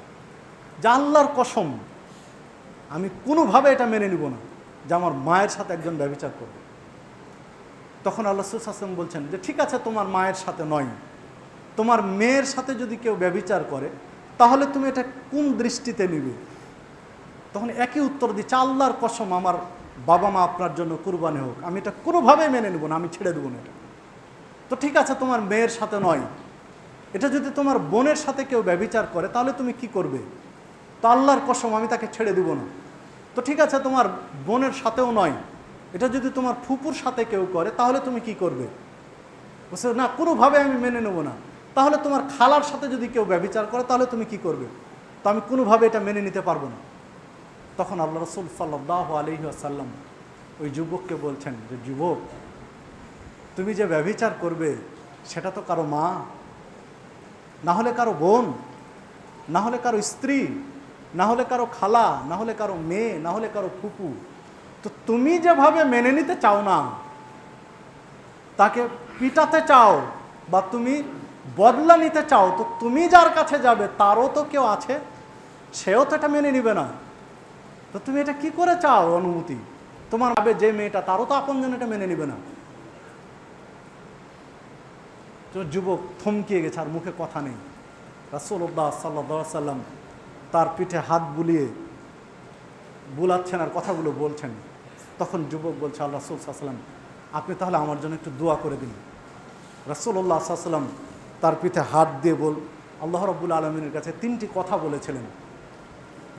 যে আল্লাহর কসম, আমি কোনোভাবে এটা মেনে নিব না যে আমার মায়ের সাথে একজন ব্যভিচার করবে। তখন আল্লাহ রাসূল সাল্লাল্লাহু আলাইহি ওয়াসাল্লাম বলছেন যে ঠিক আছে, তোমার মায়ের সাথে নয়, তোমার মেয়ের সাথে যদি কেউ ব্যভিচার করে, তাহলে তুমি এটা কোন দৃষ্টিতে নিবে? তখন একই উত্তর দিচ্ছে, আল্লাহর কসম, আমার বাবা মা আপনার জন্য কুরবানি হোক, আমি এটা কোনোভাবেই মেনে নেব না, আমি ছেড়ে দেবো না এটা। তো ঠিক আছে, তোমার মেয়ের সাথে নয়, এটা যদি তোমার বোনের সাথে কেউ ব্যভিচার করে, তাহলে তুমি কি করবে? তো আল্লাহর কসম, আমি তাকে ছেড়ে দেব না। তো ঠিক আছে, তোমার বোনের সাথেও নয়, এটা যদি তোমার ফুপুর সাথে কেউ করে, তাহলে তুমি কি করবে? বলছে না, কোনোভাবে আমি মেনে নেব না। তাহলে তোমার খালার সাথে যদি কেউ ব্যভিচার করে, তাহলে তুমি কি করবে? তো আমি কোনোভাবে এটা মেনে নিতে পারবো না। তখন আল্লাহ রাসূল সাল্লাল্লাহু আলাইহি ওয়াসাল্লাম ওই যুবককে বলছেন যে যুবক, তুমি যে ব্যভিচার করবে, সেটা তো কারো মা, না হলে কারো বোন, না হলে কারো স্ত্রী, না হলে কারো খালা, না হলে কারো মেয়ে, না হলে কারো ফুপু। তো তুমি যেভাবে মেনে নিতে চাও না, তাকে পিটাতে চাও বা তুমি বদলা নিতে চাও, তো তুমি যার কাছে যাবে তারও তো কেউ আছে, সেও তো এটা মেনে নিবে না। তো তুমি এটা কি করে চাও অনুমতি? তোমার ভাবে যে মেয়েটা, তারও তো আপনজন এটা মেনে নিবে না। তো যুবক থমকিয়ে গেছে, আর মুখে কথা নেই। রাসূলুল্লাহ সাল্লাল্লাহু আলাইহি ওয়াসাল্লাম তার পিঠে হাত বুলাচ্ছেন আর কথাগুলো বলছেন। তখন যুবক বলছে, আল্লাহ রাসূল সাল্লাল্লাহু আলাইহি ওয়াসাল্লাম, আপনি তাহলে আমার জন্য একটু দোয়া করে দিন। রাসূলুল্লাহ সাল্লাল্লাহু আলাইহি ওয়াসাল্লাম তার পিঠে হাত দিয়ে আল্লাহ রাব্বুল আলামিনের কাছে তিনটি কথা বলেছিলেন,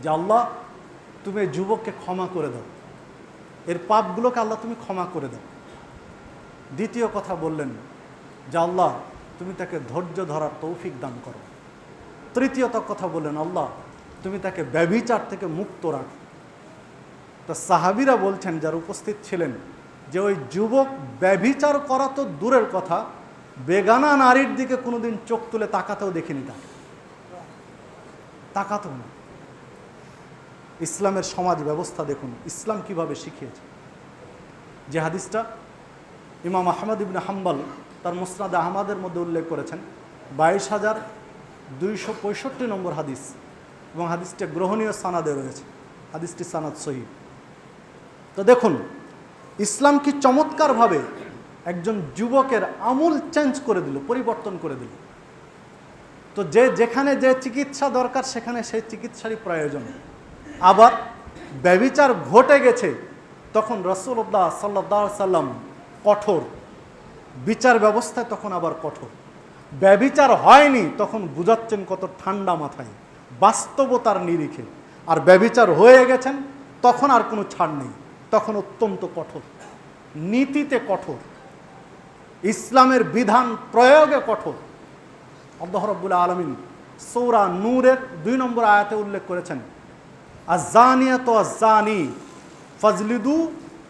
যে আল্লাহ, তুমি এই যুবককে ক্ষমা করে দাও, এর পাপগুলোকে আল্লাহ তুমি ক্ষমা করে দাও। দ্বিতীয় কথা বললেন যে আল্লাহ, তুমি তাকে ধৈর্য ধরার তৌফিক দান করো। তৃতীয়ত কথা বললেন, আল্লাহ, তুমি তাকে ব্যভিচার থেকে মুক্ত রাখো। তো সাহাবীরা বলছেন, যারা উপস্থিত ছিলেন, যে ওই যুবক ব্যভিচার করা তো দূরের কথা, বেগানা নারীর দিকে কোনোদিন চোখ তুলে তাকাতেও দেখিনি, তাকে তাকাতেও না। ইসলামের সমাজ ব্যবস্থা দেখুন, ইসলাম কিভাবে শিখিয়েছে। যে হাদিসটা ইমাম আহমদ ইবনে হাম্বল তার মুসনাদ আহমদের মধ্যে উল্লেখ করেছেন, 22,265 নম্বর হাদিস, এবং হাদিসটি গ্রহণীয় সানাদে রয়েছে, হাদিসটি সানাদ সহিহ। তো দেখুন ইসলাম কি চমৎকারভাবে একজন যুবকের আমূল চেঞ্জ করে দিল, পরিবর্তন করে দিল। তো যেখানে যে চিকিৎসা দরকার সেখানে সেই চিকিৎসারই প্রয়োজন। আবার ব্যভিচার ঘটে গেছে তখন রাসূলুল্লাহ সাল্লাল্লাহু আলাইহি সাল্লাম কঠোর, বিচার ব্যবস্থায় তখন আবার কঠোর। ব্যভিচার হয়নি তখন বুঝাচ্ছেন কত ঠান্ডা মাথায়, বাস্তবতার নিরিখে। আর ব্যভিচার হয়ে গেছেন তখন আর কোনো ছাড় নেই, তখন অত্যন্ত কঠোর, নীতিতে কঠোর, ইসলামের বিধান প্রয়োগে কঠোর। আল্লাহ রাব্বুল আলামিন সূরা নূরের 2 নম্বর আয়াতে উল্লেখ করেছেন, আয-যানিয়াতু আয-যানি ফাজলিদু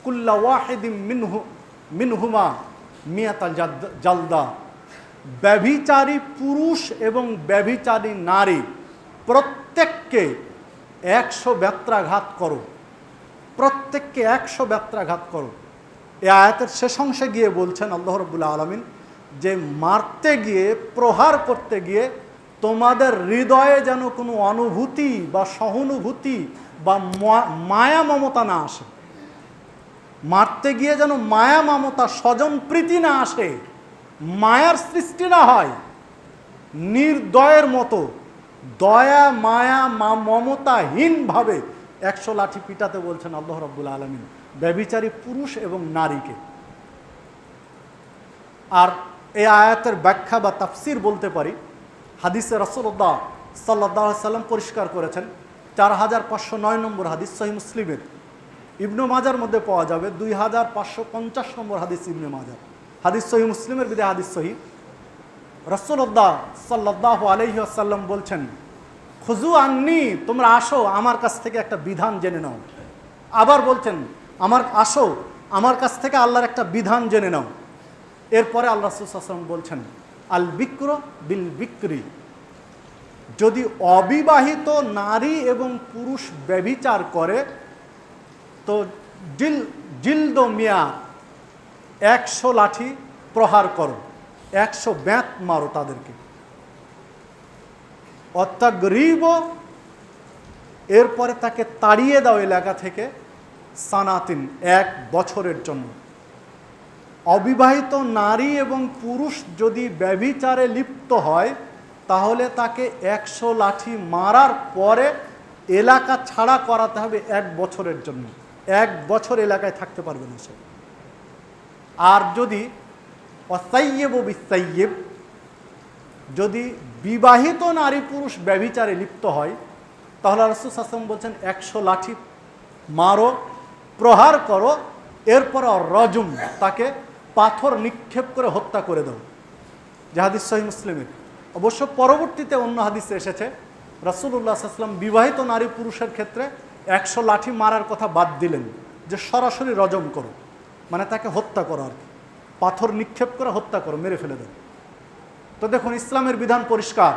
কুল্লা ওয়াহিদিম মিনহুমা মিয়াতাল জালদা। ব্যভিচারী পুরুষ এবং ব্যভিচারী নারী প্রত্যেককে 100 বেত্রাঘাত করো, প্রত্যেককে 100 বেত্রাঘাত করো। এই আয়াতের শেষ অংশে গিয়ে বলছেন আল্লাহ রাব্বুল আলামিন, যে মারতে গিয়ে, প্রহার করতে গিয়ে তোমাদের হৃদয়ে যেন কোনো অনুভূতি বা সহানুভূতি বা মায়া মমতা না আসে। মারতে গিয়ে যেন মায়া মমতা, স্বজন প্রীতি না আসে, মায়ার সৃষ্টি না হয়। নির্দয়ের মতো দয়া মায়া মমতাহীনভাবে 100 লাঠি পিটাতে বলছেন আল্লাহ রাব্বুল আলামিন ব্যভিচারী পুরুষ এবং নারীকে। আর এই আয়াতের ব্যাখ্যা বা তাফসির বলতে পারি, হাদিসে রাসূলুল্লাহ সাল্লাল্লাহু আলাইহি সাল্লাম পরিষ্কার করেছেন, 4509 নম্বর হাদিস সহিহ মুসলিমের। ইবনে মাজার মধ্যে পাওয়া যাবে 2550 নম্বর হাদিস, ইবনে মাজার হাদিস সহিহ মুসলিমের বিধায় হাদিস সহিহ। রাসূলুল্লাহ সাল্লাল্লাহু আলাইহি ওয়াসাল্লাম বলছেন, খুযু আন্নি, তোমরা আসো আমার কাছ থেকে একটা বিধান জেনে নাও। আবার বলছেন, আসো আমার কাছ থেকে আল্লাহর একটা বিধান জেনে নাও। এরপরে আল্লাহ রাসূল সাল্লাল্লাহু আলাইহি ওয়াসাল্লাম বলছেন, আল বিক্র বিল বিক্রি, যদি অবিবাহিত নারী এবং পুরুষ ব্যভিচার করে তো জিলদ মিয়া, 100 লাঠি প্রহার করো, 100 বেত মারো তাদেরকে। অত্যাগ্রীব, এরপরে তাকে তাড়িয়ে দাও এলাকা থেকে, সানাতিন, 1 বছরের জন্য। অবিবাহিত নারী এবং পুরুষ যদি ব্যভিচারে লিপ্ত হয় তাহলে তাকে 100 লাঠি মারার পরে এলাকা ছাড়া করাতে হবে 1 বছরের জন্য। 1 বছর এলাকায় থাকতে পারবে না সে। আর যদি অসাইয়্যিব বিসাইয়্যিব, যদি বিবাহিত নারী পুরুষ ব্যভিচারে লিপ্ত হয় তাহলে রাসূল সাল্লাল্লাহু আলাইহি ওয়াসাল্লাম বলছেন 100 লাঠি মারো, প্রহার করো, এরপর রজম, তাকে পাথর নিক্ষেপ করে হত্যা করে দাও। যে হাদিস সহিহ মুসলিমের। অবশ্য পরবর্তীতে অন্য হাদিসে এসেছে রাসূলুল্লাহ সাল্লাল্লাহু আলাইহি ওয়াসাল্লাম বিবাহিত নারী পুরুষের ক্ষেত্রে 100 লাঠি মারার কথা বাদ দিলেন, যে সরাসরি রজম করো, মানে তাকে হত্যা করো, আর কি পাথর নিক্ষেপ করে হত্যা করো, মেরে ফেলে দাও। তো দেখুন ইসলামের বিধান পরিষ্কার।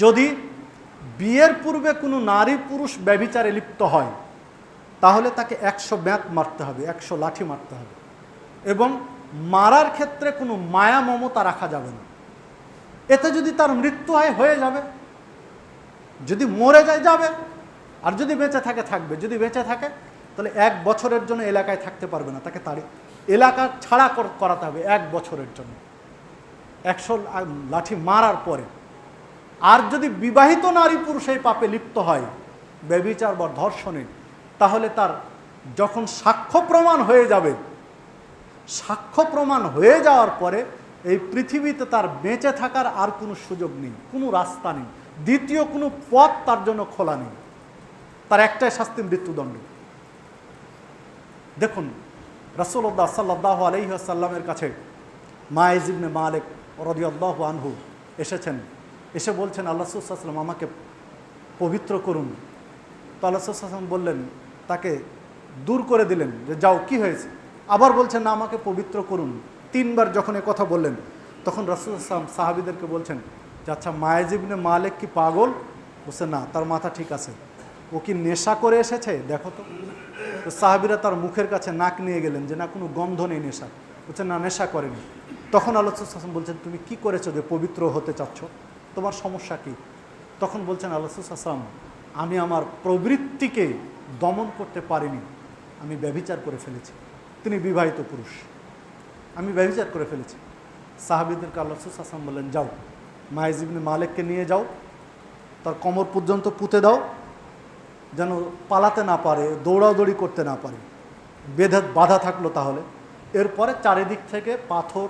যদি বিয়ের পূর্বে কোনো নারী পুরুষ ব্যভিচারে লিপ্ত হয় তাহলে তাকে 100 বেত মারতে হবে, 100 লাঠি মারতে হবে, এবং মারার ক্ষেত্রে কোনো মায়া মমতা রাখা যাবে না। এতে যদি তার মৃত্যু হয় হয়ে যাবে, যদি মরে যায় যাবে, আর যদি বেঁচে থাকে থাকবে। যদি বেঁচে থাকে তাহলে 1 বছরের জন্য এলাকায় থাকতে পারবে না, তাকে এলাকা ছাড়া করাতে হবে 1 বছরের জন্য, 100 লাঠি মারার পরে। আর যদি বিবাহিত নারী পুরুষ এই পাপে লিপ্ত হয়, ব্যভিচার বা ধর্ষণে, তাহলে তার যখন সাক্ষ্য প্রমাণ হয়ে যাবে, সাক্ষ্য প্রমাণ হয়ে যাওয়ার পরে এই পৃথিবীতে তার বেঁচে থাকার আর কোনো সুযোগ নেই, কোনো রাস্তা নেই, দ্বিতীয় কোনো পথ তার জন্য খোলা নেই। তার একটাই শাস্তি, মৃত্যুদণ্ড। দেখুন রাসূলুল্লাহ সাল্লাল্লাহু আলাইহি ওয়াসাল্লামের কাছে মাইজ ইবনে মালিক রাদিয়াল্লাহু আনহু এসেছেন, এসে বলছেন, আল্লাহ রাসূল সাল্লাল্লাহু আলাইহি ওয়াসাল্লাম আমাকে পবিত্র করুন। তো আল্লাহ রাসূল সাল্লাল্লাহু আলাইহি ওয়াসাল্লাম বললেন, তাকে দূর করে দিলেন যে যাও, কি হয়েছে? আবার বলছেন না, আমাকে পবিত্র করুন। 3 বার যখন এ কথা বললেন, তখন রাসূল সাল্লাল্লাহু আলাইহি ওয়াসাল্লাম সাহাবীদেরকে বলছেন যে আচ্ছা, মায়েজ ইবনে মালিক কি পাগল? বলছে না, তার মাথা ঠিক আছে। ও কি নেশা করে এসেছে দেখো তো। তো সাহাবীরা তার মুখের কাছে নাক নিয়ে গেলেন যে না, কোনো গন্ধ নেই নেশা। বলছে না, নেশা করেনি। তখন আল্লাহ রাসূল সাল্লাল্লাহু আলাইহি ওয়াসাল্লাম বলছেন, তুমি কি করেছো যে পবিত্র হতে চাচ্ছ? তোমার সমস্যা কি? তখন বলছেন আল্লাহ রাসূল সাল্লাল্লাহু আলাইহি ওয়াসাল্লাম, আমি আমার প্রবৃত্তিকে দমন করতে পারিনি, আমি ব্যভিচার করে ফেলেছি। তিনি বিবাহিত পুরুষ, আমি ব্যভিচার করে ফেলেছি। সাহাবীদেরকে আল্লাহ রাসূল সাল্লাল্লাহু আলাইহি ওয়াসাল্লাম বললেন, যাও মায়েজ ইবনে মালিককে নিয়ে যাও, তার কোমর পর্যন্ত পুঁতে দাও, যেন পালাতে না পারে, দৌড়াদৌড়ি করতে না পারে। বাধা থাকলো তাহলে। এরপরে চারিদিক থেকে পাথর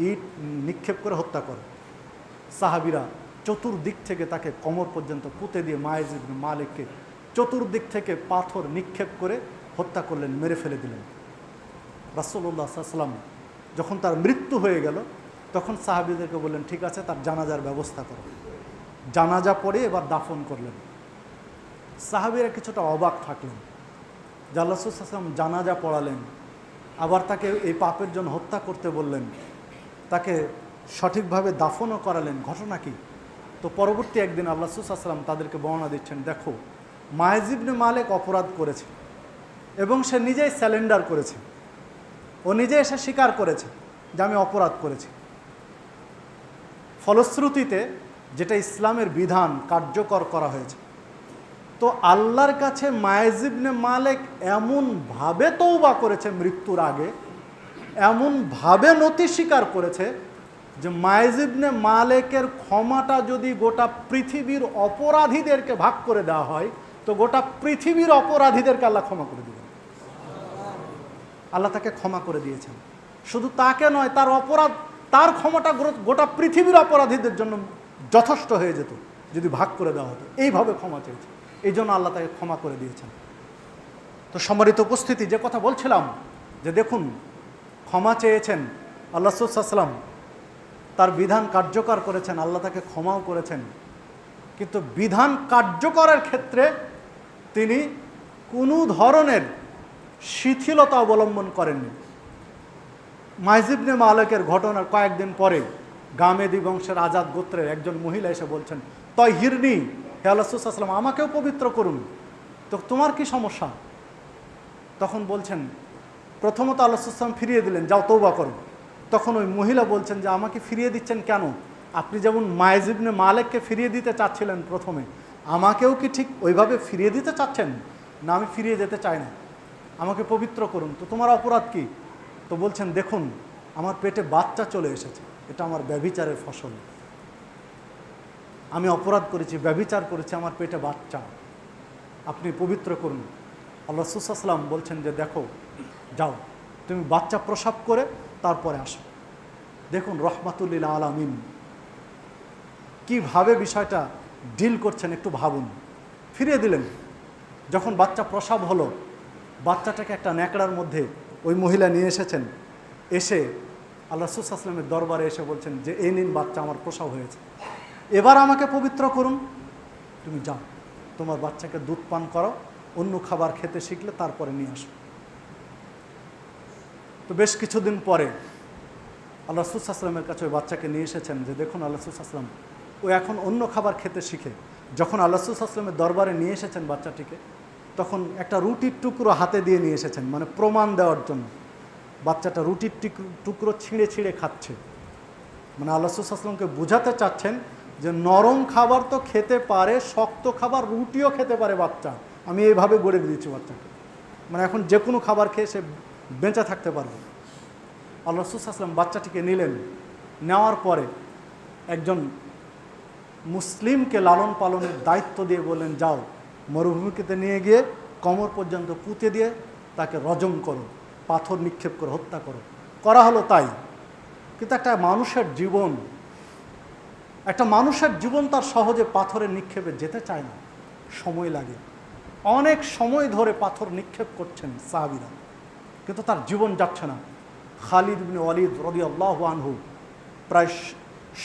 ইট নিক্ষেপ করে হত্যা করে। সাহাবীরা চতুর্দিক থেকে তাকে কোমর পর্যন্ত পুঁতে দিয়ে মায়েজ ইবনে মালিককে চতুর্দিক থেকে পাথর নিক্ষেপ করে হত্যা করলেন, মেরে ফেলে দিলেন। রাসূলুল্লাহ সাল্লাল্লাহু আলাইহি ওয়াসাল্লাম যখন তার মৃত্যু হয়ে গেল, তখন সাহাবীদেরকে বললেন, ঠিক আছে, তার জানাজার ব্যবস্থা করো। জানাজা পড়ে এবার দাফন করলেন। সাহাবীরা কিছুটা অবাক থাকলেন যে আল্লাহ রাসূল সাল্লাল্লাহু আলাইহি ওয়াসাল্লাম জানাজা পড়ালেন, আবার তাকে এই পাপের জন্য হত্যা করতে বললেন, তাকে সঠিকভাবে দাফনও করালেন, ঘটনা কি? তো পরবর্তী একদিন আল্লাহ রাসূল সাল্লাল্লাহু আলাইহি ওয়াসাল্লাম তাদেরকে বর্ণনা দিচ্ছেন, দেখো মায়েজ ইবনে মালিক অপরাধ করেছে এবং সে নিজেই স্যালেন্ডার করেছে, ও নিজে এসে স্বীকার করেছে যে আমি অপরাধ করেছি। ফলশ্রুতিতে যেটা ইসলামের বিধান কার্যকর করা হয়েছে। তো আল্লাহর কাছে মায়েজ ইবনে মালিক এমনভাবে তওবা করেছে মৃত্যুর আগে, এমনভাবে নতি স্বীকার করেছে যে মায়েজ ইবনে মালিকের ক্ষমাটা যদি গোটা পৃথিবীর অপরাধীদেরকে ভাগ করে দেওয়া হয়, তো গোটা পৃথিবীর অপরাধীদেরকে আল্লাহ ক্ষমা করে দিবেন। আল্লাহ তাকে ক্ষমা করে দিয়েছেন। শুধু তাকে নয়, তার অপরাধ, তার ক্ষমাটা গোটা পৃথিবীর অপরাধীদের জন্য যথেষ্ট হয়ে যেত যদি ভাগ করে দেওয়া হতো। এইভাবে ক্ষমা চেয়েছে, এই জন্য আল্লাহ তাকে ক্ষমা করে দিয়েছেন। তো সম্মানিত উপস্থিতি, যে কথা বলছিলাম যে দেখুন, ক্ষমা চেয়েছেন আল্লাহ রাসূল সাল্লাল্লাহু আলাইহি ওয়াসাল্লাম, তার বিধান কার্যকর করেছেন, আল্লাহ তাকে ক্ষমাও করেছেন। কিন্তু বিধান কার্যকরের ক্ষেত্রে তিনি কোনো ধরনের শিথিলতা অবলম্বন করেননি। মায়েজ ইবনে মালিকের ঘটনার কয়েকদিন পরে গামেদি বংশের আজাদ গোত্রের একজন মহিলা এসে বলছেন, তাহিরনি, হে আল্লাহ রাসূল সাল্লাল্লাহু আলাইহি ওয়াসাল্লাম, আমাকেও পবিত্র করুন। তো তোমার কি সমস্যা? তখন বলছেন, প্রথমত আল্লাহ রাসূল সাল্লাল্লাহু আলাইহি ওয়াসাল্লাম ফিরিয়ে দিলেন, যাও তওবা করো। তখন ওই মহিলা বলছেন যে আমাকে ফিরিয়ে দিচ্ছেন কেন? আপনি যেমন মায়েজ ইবনে মালিককে ফিরিয়ে দিতে চাচ্ছিলেন প্রথমে, আমাকেও কি ঠিক ওইভাবে ফিরিয়ে দিতে চাচ্ছেন? না, আমি ফিরিয়ে যেতে চাই না, আমাকে পবিত্র করুন। তো তোমার অপরাধ কি? তো বলছেন, দেখুন আমার পেটে বাচ্চা চলে এসেছে, এটা আমার ব্যভিচারের ফসল। আমি অপরাধ করেছি, ব্যভিচার করেছি, আমার পেটে বাচ্চা, আপনি পবিত্র করুন। আল্লাহ রাসূল সাল্লাল্লাহু আলাইহি ওয়াসাল্লাম বলছেন যে দেখো, যাও তুমি বাচ্চা প্রসব করে তারপরে আসো। দেখুন রহমাতুল লিল আলামিন কীভাবে বিষয়টা ডিল করছেন, একটু ভাবুন। ফিরিয়ে দিলেন। যখন বাচ্চা প্রসব হলো, বাচ্চাটাকে একটা ন্যাকড়ার মধ্যে ওই মহিলা নিয়ে এসেছেন। এসে আল্লাহ রাসূল সাল্লাল্লাহু আলাইহি ওয়াসাল্লামের দরবারে এসে বলছেন যে এই নিন বাচ্চা, আমার প্রসব হয়েছে, এবার আমাকে পবিত্র করুন। তুমি যাও, তোমার বাচ্চাকে দুধ পান করো, অন্য খাবার খেতে শিখলে তারপরে নিয়ে আসো। তো বেশ কিছুদিন পরে আল্লাহ রাসূল সাল্লাল্লাহু আলাইহি ওয়াসাল্লামের কাছে ওই বাচ্চাকে নিয়ে এসেছেন যে দেখুন আল্লাহ রাসূল সাল্লাল্লাহু আলাইহি ওয়াসাল্লাম ও এখন অন্য খাবার খেতে শিখে। যখন আল্লাহ রাসূল সাল্লাল্লাহু আলাইহি ওয়াসাল্লামের দরবারে নিয়ে এসেছেন বাচ্চাটিকে, তখন একটা রুটির টুকরো হাতে দিয়ে নিয়ে এসেছেন, মানে প্রমাণ দেওয়ার জন্য। বাচ্চাটা রুটির টুকরো ছিঁড়ে ছিঁড়ে খাচ্ছে, মানে আল্লাহ রাসূল সাল্লাল্লাহু আলাইহি ওয়াসাল্লামকে বোঝাতে চাচ্ছেন যে নরম খাবার তো খেতে পারে, শক্ত খাবার রুটিও খেতে পারে বাচ্চা, আমি এইভাবে গড়ে দিয়েছি বাচ্চাকে, মানে এখন যে কোনো খাবার খেয়ে সে বেঁচে থাকতে পারবে। আল্লাহ রাসূল সাল্লাল্লাহু আলাইহি ওয়াসাল্লাম বাচ্চাটিকে নিলেন, নেওয়ার পরে একজন মুসলিমকে লালন পালনের দায়িত্ব দিয়ে বললেন, যাও মরুভূমিতে নিয়ে গিয়ে কোমর পর্যন্ত পুঁতে দিয়ে তাকে রজম করো, পাথর নিক্ষেপ করে হত্যা করো। করা হলো তাই। কিন্তু একটা মানুষের জীবন তার সহজে পাথরের নিক্ষেপে যেতে চায় না, সময় লাগে। অনেক সময় ধরে পাথর নিক্ষেপ করছেন সাহাবীরা, কিন্তু তার জীবন যাচ্ছে না। খালিদ ইবনে ওয়ালিদ রাদিয়াল্লাহু আনহু প্রায়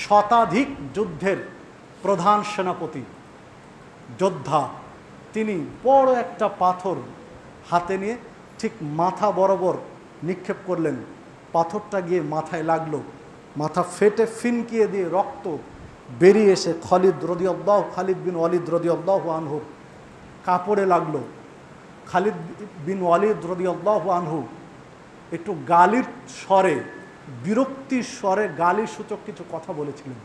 শতাধিক যুদ্ধের প্রধান সেনাপতি, যোদ্ধা, তিনি বড় একটা পাথর হাতে নিয়ে ঠিক মাথা বরাবর নিক্ষেপ করলেন। পাথরটা গিয়ে মাথায় লাগলো, মাথা ফেটে ফিনকিয়ে দিয়ে রক্ত বেরিয়ে এসে খালিদ বিন ওয়ালিদ রাদিয়াল্লাহু আনহু কাপড়ে লাগলো। খালিদ বিন ওয়ালিদ রাদিয়াল্লাহু আনহু একটু গালির স্বরে, বিরক্তির স্বরে গালি সূচক কিছু কথা বলেছিলেন,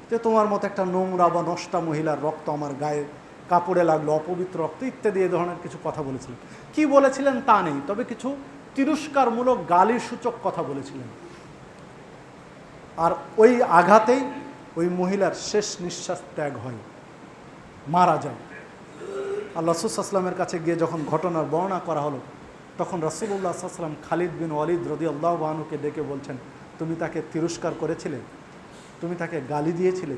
যে তোমার মতো একটা নোংরা বা নষ্টা মহিলার রক্ত আমার গায়ে কাপড়ে লাগলো, অপবিত্র রক্ত ইত্যাদি এ ধরনের কিছু কথা বলেছিলেন। কি বলেছিলেন তা নেই, তবে কিছু তিরস্কারমূলক গালি সূচক কথা বলেছিলেন। আর ওই আঘাতেই ওই মহিলার শেষ নিঃশ্বাস ত্যাগ হয়, মারা যায়। আর রাসূল সাল্লাল্লাহু আলাইহি ওয়াসাল্লামের কাছে গিয়ে যখন ঘটনার বর্ণনা করা হলো, তখন রাসূলুল্লাহ সাল্লাল্লাহু আলাইহি ওয়াসাল্লাম খালিদ বিন ওয়ালিদ রাদিয়াল্লাহু আনহুকে ডেকে বলছেন, তুমি তাকে তিরস্কার করেছিলে, তুমি তাকে গালি দিয়েছিলে,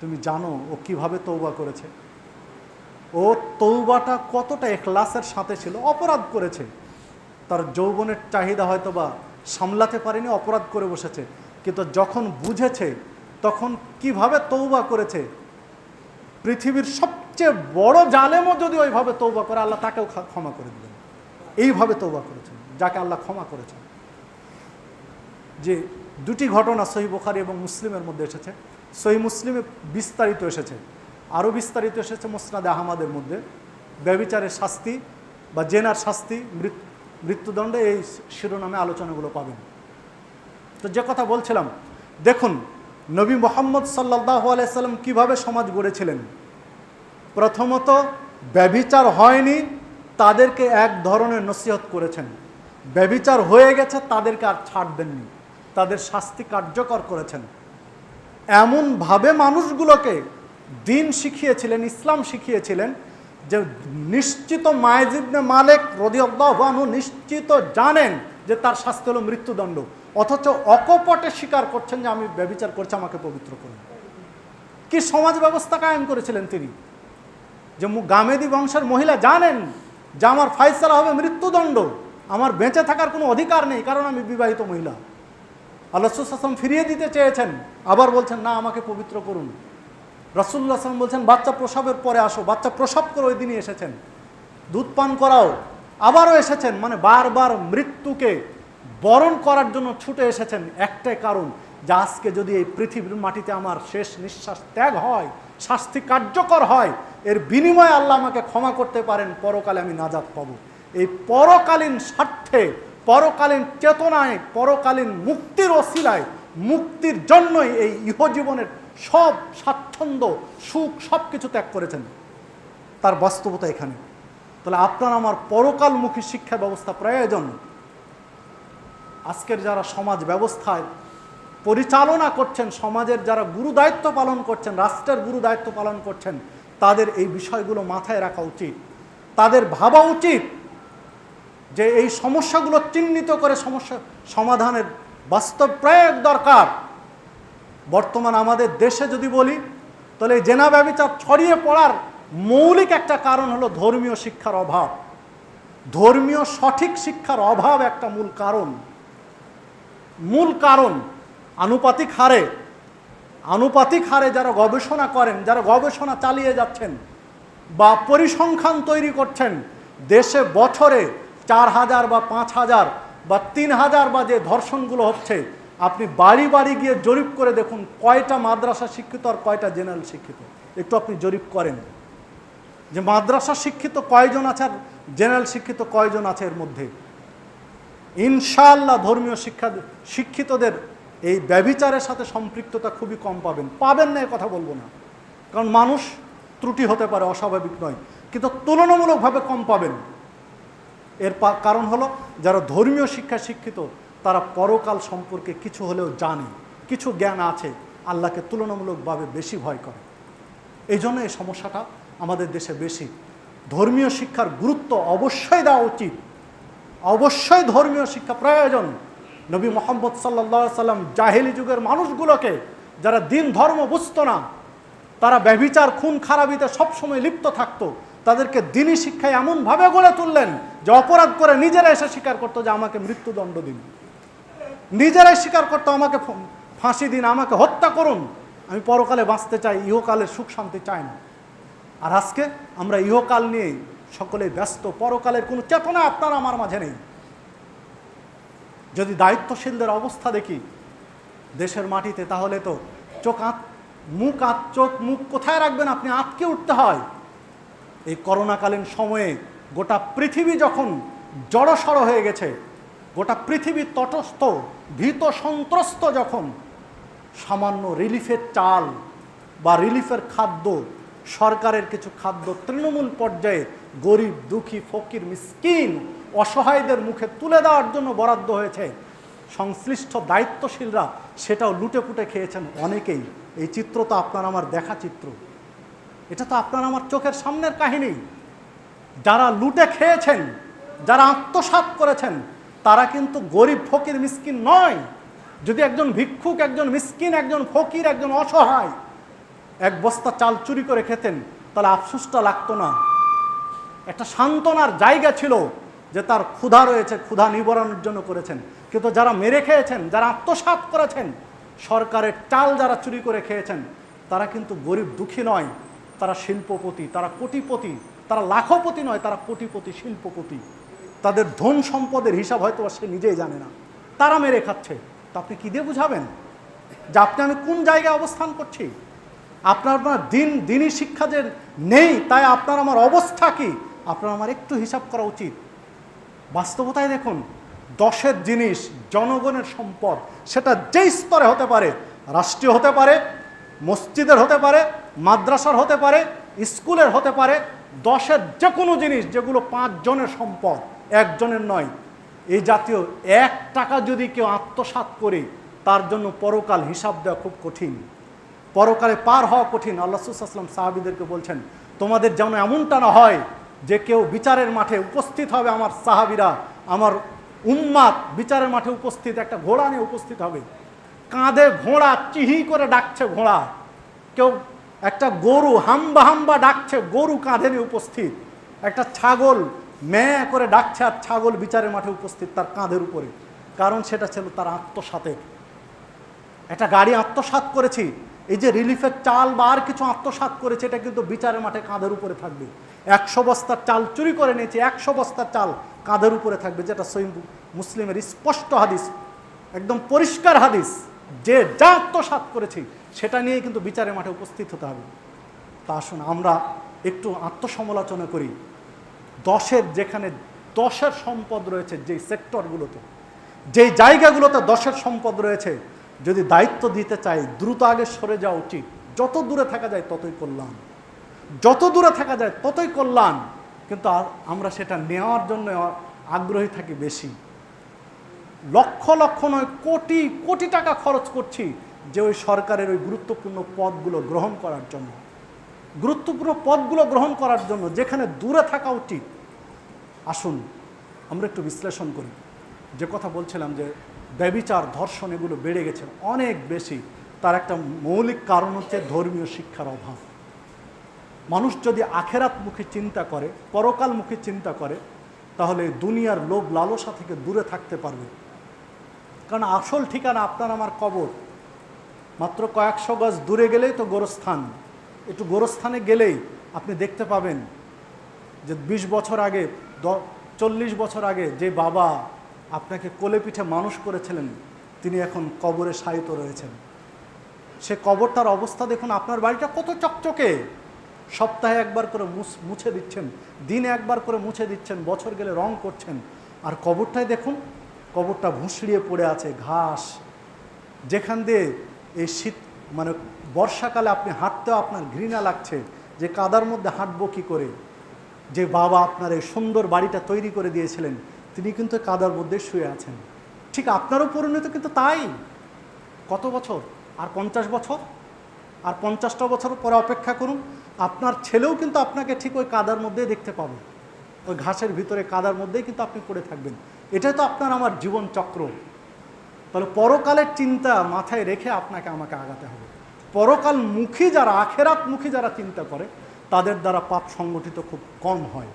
তুমি জানো ও কিভাবে তওবা করেছে, ও তওবাটা কতটা ইখলাসের সাথে ছিল। অপরাধ করেছে, তার যৌবনের চাহিদা হয়তো বা সামলাতে পারেনি, অপরাধ করে বসেছে, কিন্তু যখন বুঝেছে তখন কিভাবে তওবা করেছে। পৃথিবীর সবচেয়ে বড় জালেমও যদি ওইভাবে তওবা করে, আল্লাহ তাকেও ক্ষমা করে দিবেন। এইভাবে তওবা করেছেন যাকে আল্লাহ ক্ষমা করেছেন। যে দুটি ঘটনা সহিহ বুখারী এবং মুসলিমের মধ্যে এসেছে, সহিহ মুসলিমে বিস্তারিত এসেছে, আরও বিস্তারিত এসেছে মুসনাদে আহমদের মধ্যে। ব্যভিচারের শাস্তি বা জেনার শাস্তি, মৃত্যুদণ্ডে, এই শিরোনামে আলোচনাগুলো পাবেন। তো যে কথা বলছিলাম, দেখুন নবী মুহাম্মদ সাল্লাল্লাহু আলাইহি সাল্লাম কীভাবে সমাজ গড়েছিলেন। প্রথমত ব্যভিচার হয়নি তাদেরকে এক ধরনের নসিহত করেছেন, ব্যভিচার হয়ে গেছে তাদেরকে আর ছাড় দেননি, তাদের শাস্তি কার্যকর করেছেন। এমনভাবে মানুষগুলোকে দিন শিখিয়েছিলেন, ইসলাম শিখিয়েছিলেন, যে নিশ্চিত মায়েজ ইবনে মালিক রাদিয়াল্লাহু আনহু নিশ্চিত জানেন যে তার শাস্তি হলো মৃত্যুদণ্ড, অথচ অকপটে স্বীকার করছেন যে আমি ব্যভিচার করছি, আমাকে পবিত্র করুন। কি সমাজ ব্যবস্থা কায়েম করেছিলেন তিনি, যে গামেদি বংশের মহিলা জানেন যে আমার ফায়সালা হবে মৃত্যুদণ্ড, আমার বেঁচে থাকার কোনো অধিকার নেই, কারণ আমি বিবাহিত মহিলা। আল্লাহ রাসূল সাল্লাল্লাহু আলাইহি ওয়াসাল্লাম ফিরিয়ে দিতে চেয়েছেন, আবার বলছেন না আমাকে পবিত্র করুন। রাসূলুল্লাহ সাল্লাল্লাহু আলাইহি ওয়াসাল্লাম বলছেন বাচ্চা প্রসবের পরে আসো, বাচ্চা প্রসব করে ওই দিনই এসেছেন, দুধ পান করাও, আবারও এসেছেন, মানে বারবার মৃত্যুকে বরণ করার জন্য ছুটে এসেছেন। একটাই কারণ, যে আজকে যদি এই পৃথিবীর মাটিতে আমার শেষ নিঃশ্বাস ত্যাগ হয়, শাস্তি কার্যকর হয়, এর বিনিময়ে আল্লাহ আমাকে ক্ষমা করতে পারেন, পরকালে আমি নাজাত পাবো। এই পরকালীন স্বার্থে, পরকালীন চেতনায়, পরকালীন মুক্তির ওসিলায়, মুক্তির জন্যই এই ইহজীবনের সব স্বাচ্ছন্দ্য সুখ সব কিছু ত্যাগ করেছেন। তার বাস্তবতা এখানে। তাহলে আপনার আমার পরকালমুখী শিক্ষা ব্যবস্থা প্রয়োজন। আজকের যারা সমাজ ব্যবস্থায় পরিচালনা করছেন, সমাজের যারা গুরু দায়িত্ব পালন করছেন, রাষ্ট্রের গুরু দায়িত্ব পালন করছেন, তাদের এই বিষয়গুলো মাথায় রাখা উচিত। তাদের ভাবা উচিত যে এই সমস্যাগুলো চিহ্নিত করে সমস্যা সমাধানের বাস্তব প্রয়োগ দরকার। বর্তমান আমাদের দেশে যদি বলি, তাহলে এই জেনা ব্যভিচার ছড়িয়ে পড়ার মৌলিক একটা কারণ হলো ধর্মীয় শিক্ষার অভাব। ধর্মীয় সঠিক শিক্ষার অভাব একটা মূল কারণ। আনুপাতিক হারে যারা গবেষণা করেন, যারা গবেষণা চালিয়ে যাচ্ছেন বা পরিসংখ্যান তৈরি করছেন, দেশে বছরে 4000 বা 5000 বা 3000 বা যে ধর্ষণগুলো হচ্ছে, আপনি বাড়ি বাড়ি গিয়ে জরিপ করে দেখুন কয়টা মাদ্রাসা শিক্ষিত আর কয়টা জেনারেল শিক্ষিত। একটু আপনি জরিপ করেন যে মাদ্রাসা শিক্ষিত কয়জন আছে আর জেনারেল শিক্ষিত কয়জন আছে এর মধ্যে। ইনশাআল্লাহ ধর্মীয় শিক্ষিতদের এই ব্যভিচারের সাথে সম্পৃক্ততা খুবই কম পাবেন না, এ কথা বলবো না, কারণ মানুষ ত্রুটি হতে পারে, অস্বাভাবিক নয়, কিন্তু তুলনামূলকভাবে কম পাবেন। এর কারণ হলো যারা ধর্মীয় শিক্ষায় শিক্ষিত, তারা পরকাল সম্পর্কে কিছু হলেও জানে, কিছু জ্ঞান আছে, আল্লাহকে তুলনামূলকভাবে বেশি ভয় করে। এই জন্য এই সমস্যাটা আমাদের দেশে বেশি। ধর্মীয় শিক্ষার গুরুত্ব অবশ্যই দেওয়া উচিত, অবশ্যই ধর্মীয় শিক্ষা প্রয়োজন। নবী মুহাম্মদ সাল্লাল্লাহু আলাইহি সাল্লাম জাহেলি যুগের মানুষগুলোকে, যারা দিন ধর্ম বুঝতো না, তারা ব্যভিচার খুন খারাপিতে সবসময় লিপ্ত থাকতো, তাদেরকে দিনই শিক্ষায় এমনভাবে গড়ে তুললেন যে অপরাধ করে নিজেরা এসে স্বীকার করতো যে আমাকে মৃত্যুদণ্ড দিন, নিজেরাই স্বীকার করতো আমাকে ফাঁসি দিন, আমাকে হত্যা করুন, আমি পরকালে বাঁচতে চাই, ইহকালের সুখ শান্তি চাই না। আর আজকে আমরা ইহকাল নিয়ে সকলে ব্যস্ত, পরকালের কোনো চেতনা আপনার আমার মাঝে নেই। যদি দায়িত্বশীলদের অবস্থা দেখি দেশের মাটিতে, তাহলে তো চোখ মুখ কোথায় রাখবেন আপনি, আটকে উঠতে হয়। এই করোনাকালীন সময়ে গোটা পৃথিবী যখন জড়সড় হয়ে গেছে, গোটা পৃথিবী তটস্থ ভীত সন্ত্রস্ত, যখন সামান্য রিলিফের চাল বা রিলিফের খাদ্য, সরকারের কিছু খাদ্য তৃণমূল পর্যায়ে গরিব দুঃখী ফকির মিসকিন অসহায়দের মুখে তুলে দেওয়ার জন্য বরাদ্দ হয়েছে, সংশ্লিষ্ট দায়িত্বশীলরা সেটাও লুটে পুটে খেয়েছেন অনেকেই। এই চিত্র তো আপনার আমার দেখা চিত্র, এটা তো আপনার আমার চোখের সামনের কাহিনী। যারা লুটে খেয়েছেন, যারা আত্মসাৎ করেছেন, তারা কিন্তু গরিব ফকির মিসকিন নয়। যদি একজন ভিক্ষুক, একজন মিসকিন, একজন ফকির, একজন অসহায় এক বস্তা চাল চুরি করে খেতেন, তাহলে আফসোসটা লাগতো না। একটা সান্ত্বনার জায়গা ছিল যে তার ক্ষুধা রয়েছে, ক্ষুধা নিবারণের জন্য করেছেন। কিন্তু যারা মেরে খেয়েছেন, যারা আত্মসাৎ করেছেন, সরকারের চাল যারা চুরি করে খেয়েছেন, তারা কিন্তু গরিব দুঃখী নয়, তারা শিল্পপতি, তারা কোটিপতি, তারা লাখপতি নয়, তারা কোটিপতি, শিল্পপতি। তাদের ধন সম্পদের হিসাব হয়তো সে নিজেই জানে না, তারা মেরে খাচ্ছে। তা আপনি কী দিয়ে বুঝাবেন যে আপনি আমি কোন জায়গায় অবস্থান করছি? আপনার দিনই শিক্ষা যে নেই, তাই আপনার আমার অবস্থা কি আপনার আমার একটু হিসাব করা উচিত। বাস্তবতায় দেখুন, দশের জিনিস, জনগণের সম্পদ, সেটা যেই স্তরে হতে পারে, রাষ্ট্রীয় হতে পারে, মসজিদের হতে পারে, মাদ্রাসার হতে পারে, স্কুলের হতে পারে, দশের যে কোনো জিনিস যেগুলো 5 জনের সম্পদ, একজনের নয়, এই জাতীয় 1 টাকা যদি কেউ আত্মসাৎ করে, তার জন্য পরকাল হিসাব দেওয়া খুব কঠিন, পরকালে পার হওয়া কঠিন। আল্লাহ রাসূল সাল্লাল্লাহু আলাইহি ওয়াসাল্লাম সাহাবীদেরকে বলছেন, তোমাদের যেন এমনটা না হয় যে কেউ বিচারের মাঠে উপস্থিত হবে, আমার সাহাবীরা, আমার উম্মাত বিচারের মাঠে উপস্থিত, একটা ঘোড়া নিয়ে উপস্থিত হবে, কাঁধে ঘোড়া, চিহি করে ডাকছে ঘোড়া, কেউ একটা গরু হাম্বা হাম্বা ডাকছে, গরু কাঁধে নিয়ে উপস্থিত, একটা ছাগল ম্যাঁ করে ডাকছে, আর ছাগল বিচারের মাঠে উপস্থিত তার কাঁধের উপরে, কারণ সেটা ছিল তার আত্মসাতের। একটা গাড়ি আত্মসাৎ করেছি, এই যে রিলিফের চাল বা আর কিছু আত্মসাৎ করেছে, এটা কিন্তু বিচারের মাঠে কাঁধের উপরে থাকবে। 100 বস্তার চাল চুরি করে নিয়েছে, 100 বস্তার চাল কাঁধের উপরে থাকবে, যেটা সহিহ মুসলিমের স্পষ্ট হাদিস, একদম পরিষ্কার হাদিস, যে যা আত্মসাৎ করেছি সেটা নিয়ে কিন্তু বিচারের মাঠে উপস্থিত হতে হবে। তা আসুন আমরা একটু আত্মসমালোচনা করি। যেখানে 10-এর সম্পদ রয়েছে, যেই সেক্টরগুলোতে, যেই জায়গাগুলোতে 10-এর সম্পদ রয়েছে, যদি দায়িত্ব দিতে চাই, দ্রুত আগে সরে যাওয়া উচিত। যত দূরে থাকা যায় ততই কল্যাণ, যত দূরে থাকা যায় ততই কল্যাণ। কিন্তু আমরা সেটা নেওয়ার জন্য আগ্রহী থাকি বেশি। লক্ষ লক্ষ নয়, কোটি কোটি টাকা খরচ করছি যে ওই সরকারের ওই গুরুত্বপূর্ণ পদগুলো গ্রহণ করার জন্য, যেখানে দূরে থাকা উচিত। আসুন আমরা একটু বিশ্লেষণ করি। যে কথা বলছিলাম যে ব্যভিচার, ধর্ষণ এগুলো বেড়ে গেছে অনেক বেশি, তার একটা মৌলিক কারণ হচ্ছে ধর্মীয় শিক্ষার অভাব। মানুষ যদি আখেরাতমুখী চিন্তা করে, পরকালমুখী চিন্তা করে, তাহলে দুনিয়ার লোভ লালসা থেকে দূরে থাকতে পারবে। কারণ আসল ঠিকানা আপনার আমার কবর, মাত্র কয়েকশো গজ দূরে গেলেই তো গোরস্থান। একটু গোরস্থানে গেলেই আপনি দেখতে পাবেন যে 20 বছর আগে, 40 বছর আগে যে বাবা আপনাকে কোলে পিঠে মানুষ করেছিলেন, তিনি এখন কবরে শায়িত রয়েছেন। সে কবরটার অবস্থা দেখুন। আপনার বাড়িটা কত চকচকে, সপ্তাহে একবার করে মুছে দিচ্ছেন, দিনে একবার করে মুছে দিচ্ছেন, বছর গেলে রং করছেন। আর কবরটায় দেখুন, কবরটা ভুঁসড়িয়ে পড়ে আছে, ঘাস, যেখান দিয়ে এই শীত মানে বর্ষাকালে আপনি হাঁটতেও আপনার ঘৃণা লাগছে যে কাদার মধ্যে হাঁটবো কী করে। যে বাবা আপনার এই সুন্দর বাড়িটা তৈরি করে দিয়েছিলেন, তিনি কিন্তু কাদার মধ্যে শুয়ে আছেন। ঠিক আপনারও পরিণত কিন্তু তাই। কত বছর? আর 50 বছর, আর 50টা বছর পরে অপেক্ষা করুন, আপনার ছেলেও কিন্তু আপনাকে ঠিক ওই কাদার মধ্যেই দেখতে পাবে, ওই ঘাসের ভিতরে কাদার মধ্যেই কিন্তু আপনি পড়ে থাকবেন। এটাই তো আপনার আমার জীবন চক্র। তাহলে পরকালের চিন্তা মাথায় রেখে আপনাকে আমাকে আগাতে হবে। পরকালমুখী যারা, আখেরাতমুখী যারা চিন্তা করে, তাদের দ্বারা পাপ সংগঠিত খুব কম হয়,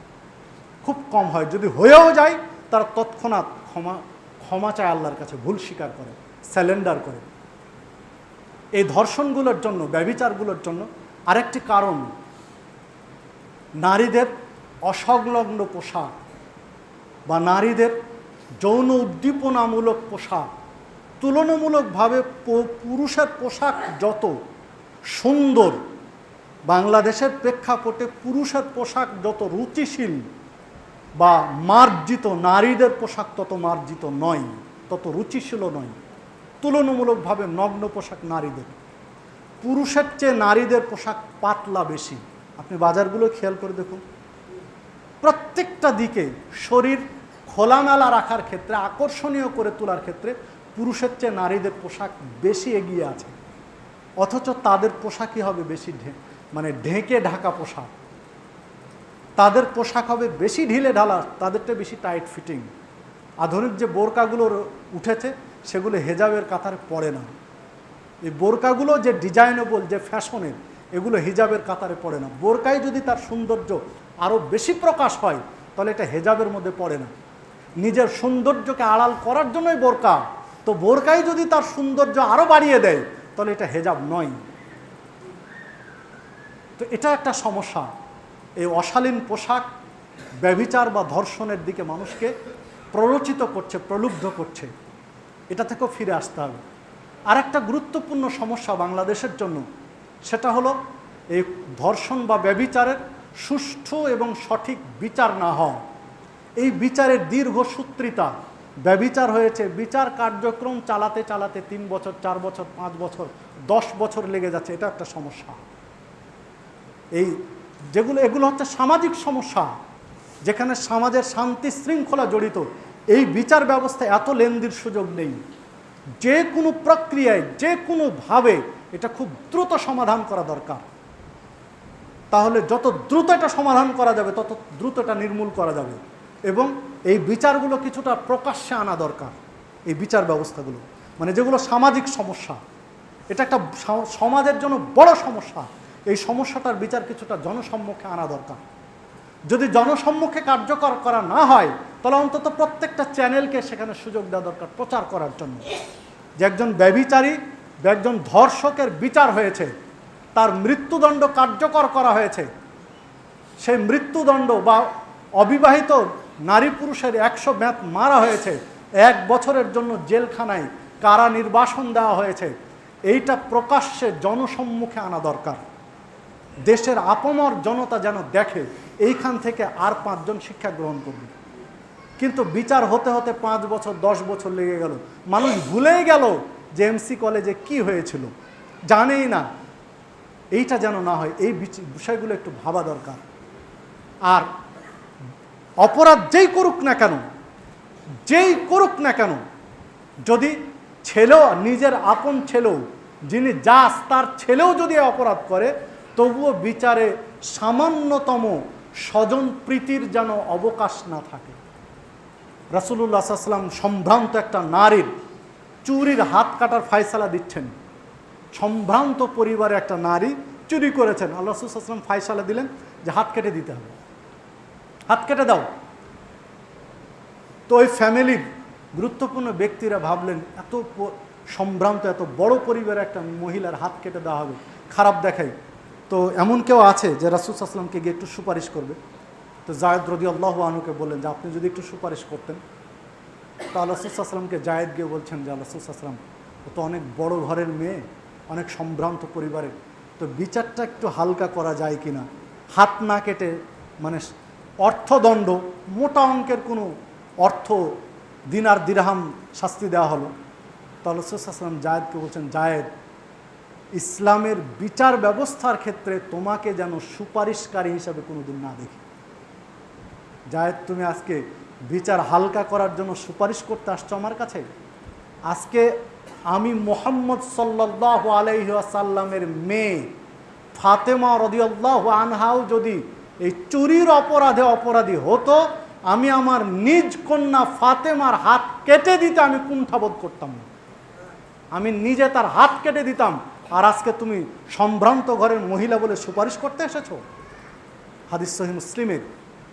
খুব কম হয়। যদি হয়েও যায়, তারা তৎক্ষণাৎ ক্ষমা চায় আল্লাহর কাছে, ভুল স্বীকার করে, স্যালেন্ডার করে। এই ধর্ষণগুলোর জন্য, ব্যভিচারগুলোর জন্য আরেকটি কারণ, নারীদের অসংলগ্ন পোশাক বা নারীদের যৌন উদ্দীপনামূলক পোশাক তুলনামূলকভাবে পুরুষের পোশাক যত সুন্দর, বাংলাদেশের প্রেক্ষাপটে পুরুষের পোশাক যত রুচিশীল বা মার্জিত, নারীদের পোশাক তত মার্জিত নয়, তত রুচিশীলও নয়। তুলনামূলকভাবে নগ্ন পোশাক নারীদের, পুরুষের চেয়ে নারীদের পোশাক পাতলা বেশি। আপনি বাজারগুলো খেয়াল করে দেখুন, প্রত্যেকটা দিকে শরীর খোলামেলা রাখার ক্ষেত্রে, আকর্ষণীয় করে তোলার ক্ষেত্রে পুরুষের চেয়ে নারীদের পোশাক বেশি এগিয়ে আছে। অথচ তাদের পোশাকই হবে বেশি ঢেকে ঢাকা পোশাক, তাদের পোশাক হবে বেশি ঢিলে ঢালা, তাদেরটা বেশি টাইট ফিটিং। আধুনিক যে বোরকাগুলো উঠেছে সেগুলো হেজাবের কাতারে পড়ে না। এই বোরকাগুলো যে ডিজাইনেবল, যে ফ্যাশনের, এগুলো হিজাবের কাতারে পড়ে না। বোরকায় যদি তার সৌন্দর্য আরও বেশি প্রকাশ হয় তাহলে এটা হেজাবের মধ্যে পড়ে না। নিজের সৌন্দর্যকে আড়াল করার জন্যই বোরকা, তো বোরকায় যদি তার সৌন্দর্য আরও বাড়িয়ে দেয় তাহলে এটা হেজাব নয়। তো এটা একটা সমস্যা। এই অশালীন পোশাক ব্যভিচার বা ধর্ষণের দিকে মানুষকে প্ররোচিত করছে, প্রলুব্ধ করছে। এটা থেকেও ফিরে আসতে হবে। আর একটা গুরুত্বপূর্ণ সমস্যা বাংলাদেশের জন্য, সেটা হলো এই ধর্ষণ বা ব্যভিচারের সুষ্ঠু এবং সঠিক বিচার না হওয়া। এই বিচারের দীর্ঘসূত্রিতা, ব্যভিচার হয়েছে, বিচার কার্যক্রম চালাতে চালাতে 3 বছর, 4 বছর, 5 বছর, 10 বছর লেগে যাচ্ছে। এটা একটা সমস্যা। এগুলো হচ্ছে সামাজিক সমস্যা, যেখানে সমাজের শান্তি শৃঙ্খলা জড়িত। এই বিচার ব্যবস্থায় এত লেনদেনের সুযোগ নেই। যে কোনো প্রক্রিয়ায়, যে কোনোভাবে এটা খুব দ্রুত সমাধান করা দরকার। তাহলে যত দ্রুত এটা সমাধান করা যাবে তত দ্রুত এটা নির্মূল করা যাবে। এবং এই বিচারগুলো কিছুটা প্রকাশ্যে আনা দরকার। এই বিচার ব্যবস্থাগুলো যেগুলো সামাজিক সমস্যা, এটা একটা সমাজের জন্য বড় সমস্যা। এই সমস্যাটার বিচার কিছুটা জনসম্মুখে আনা দরকার। যদি জনসম্মুখে কার্যকর করা না হয় তাহলে অন্তত প্রত্যেকটা চ্যানেলকে সেখানে সুযোগ দেওয়া দরকার প্রচার করার জন্য, যে একজন ব্যভিচারী বা একজন ধর্ষকের বিচার হয়েছে, তার মৃত্যুদণ্ড কার্যকর করা হয়েছে। সেই মৃত্যুদণ্ড বা অবিবাহিত নারী পুরুষের 100 ব্যাত মারা হয়েছে, 1 বছরের জন্য জেলখানায় কারা নির্বাসন দেওয়া হয়েছে। এইটা প্রকাশ্যে জনসম্মুখে আনা দরকার। দেশের আপামর জনতা যেন দেখে, এইখান থেকে আর 5 জন শিক্ষা গ্রহণ করবে। কিন্তু বিচার হতে হতে 5 বছর 10 বছর লেগে গেল, মানুষ ভুলেই গেল যে এমসি কলেজে কি হয়েছিল, জানেই না। এইটা যেন না হয়, এই বিষয়গুলো একটু ভাবা দরকার। আর অপরাধ যেই করুক না কেন, যদি ছেলেও, নিজের আপন ছেলেও, যিনি জাস, তার ছেলেও যদি অপরাধ করে, তবুও বিচারে সামান্যতম স্বজন প্রীতির যেন অবকাশ না থাকে। রাসূলুল্লাহ সাল্লাল্লাহু আলাইহি ওয়াসাল্লাম সম্ভ্রান্ত একটা নারীর চুরির হাত কাটার ফায়সালা দিচ্ছেন। সম্ভ্রান্ত পরিবারে একটা নারী চুরি করেছেন, আল্লাহ রাসূল সাল্লাল্লাহু আলাইহি ওয়াসাল্লাম ফায়সালা দিলেন যে হাত কেটে দিতে হবে, হাত কেটে দাও। তো ওই ফ্যামিলির গুরুত্বপূর্ণ ব্যক্তিরা ভাবলেন, এত সম্ভ্রান্ত, এত বড় পরিবারে একটা মহিলার হাত কেটে দেওয়া হবে, খারাপ দেখায়। তো এমন কেউ আছে যে রাসূল সাল্লাল্লাহু আলাইহি ওয়াসাল্লামকে গিয়ে একটু সুপারিশ করবে। তো জায়েদ রাদিয়াল্লাহু আনহুকে বললেন যে আপনি যদি একটু সুপারিশ করতেন। তো আল্লাহ রাসূল সাল্লাল্লাহু আলাইহি ওয়াসাল্লামকে জায়েদ গিয়ে বলছেন যে আল্লাহ রাসূল সাল্লাল্লাহু আলাইহি ওয়াসাল্লাম, ও তো অনেক বড় ঘরের মেয়ে, অনেক সম্ভ্রান্ত পরিবারের, তো বিচারটা একটু হালকা করা যায় কিনা, হাত না কেটে অর্থদণ্ড, মোটা অঙ্কের কোনো অর্থ, দিনার দিরহাম শাস্তি দেওয়া হলো। তো আল্লাহ রাসূল সাল্লাল্লাহু আলাইহি ওয়াসাল্লাম জায়েদকে বলছেন, জায়েদ, ইসলামের বিচার ব্যবস্থার ক্ষেত্রে তোমাকে যেন সুপারিশকারী হিসাবে কোনোদিন না দেখি। জায়েদ, তুমি আজকে বিচার হালকা করার জন্য সুপারিশ করতে আসছো আমার কাছে? আজকে আমি মুহাম্মদ সাল্লাল্লাহু আলাইহি ওয়াসাল্লামের মেয়ে ফাতেমা রাদিয়াল্লাহু আনহাও যদি এই চুরির অপরাধে অপরাধী হতো, আমি আমার নিজ কন্যা ফাতেমার হাত কেটে দিতে আমি কুণ্ঠাবোধ করতাম না, আমি নিজে তার হাত কেটে দিতাম। আর আজকে তুমি সম্ভ্রান্ত ঘরের মহিলা বলে সুপারিশ করতে এসেছো? হাদিস সহিহ মুসলিমের।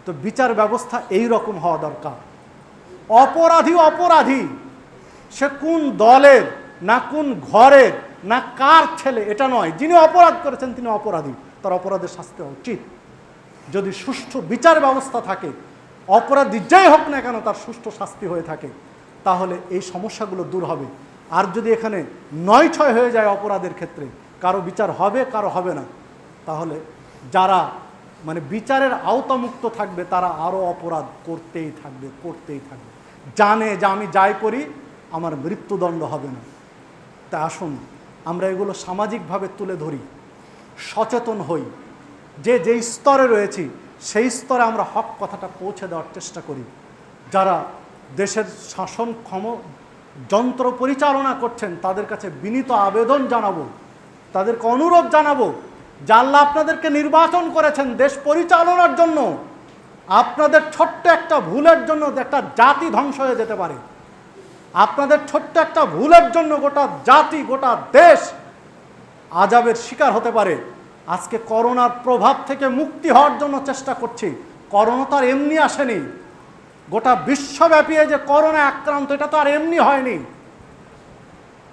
তো বিচার ব্যবস্থা এই রকম হওয়া দরকার। অপরাধী, সে কোন দলের, না কোন ঘরের, না কার ছেলে, এটা নয়। যিনি অপরাধ করেছেন তিনি অপরাধী, তার অপরাধের শাস্তি হওয়া উচিত। যদি সুষ্ঠু বিচার ব্যবস্থা থাকে, অপরাধী যেই হোক না কেন তার সুষ্ঠু শাস্তি হয়ে থাকে, তাহলে এই সমস্যাগুলো দূর হবে। আর যদি এখানে ৯-৬ হয়ে যায় অপরাধের ক্ষেত্রে, কারো বিচার হবে কারো হবে না, তাহলে যারা বিচারের আওতামুক্ত থাকবে তারা আরও অপরাধ করতেই থাকবে। জানে যে আমি যাই করি আমার মৃত্যুদণ্ড হবে না। তা আসুন আমরা এগুলো সামাজিকভাবে তুলে ধরি, সচেতন হই, যে স্তরে রয়েছি সেই স্তরে আমরা হক কথাটা পৌঁছে দেওয়ার চেষ্টা করি। যারা দেশের শাসন যন্ত্র পরিচালনা করছেন তাদের কাছে বিনীত আবেদন জানাবো, তাদেরকে অনুরোধ জানাবো যে আল্লাহ আপনাদেরকে নির্বাচন করেছেন দেশ পরিচালনার জন্য। আপনাদের ছোট্ট একটা ভুলের জন্য একটা জাতি ধ্বংস হয়ে যেতে পারে। আপনাদের ছোট্ট একটা ভুলের জন্য গোটা জাতি, গোটা দেশ আযাবের শিকার হতে পারে। আজকে করোনার প্রভাব থেকে মুক্তি হওয়ার জন্য চেষ্টা করছি। করোনা তো আর এমনি আসেনি, গোটা বিশ্বব্যাপী যে করোনা আক্রান্ত এটা তো আর এমনি হয়নি।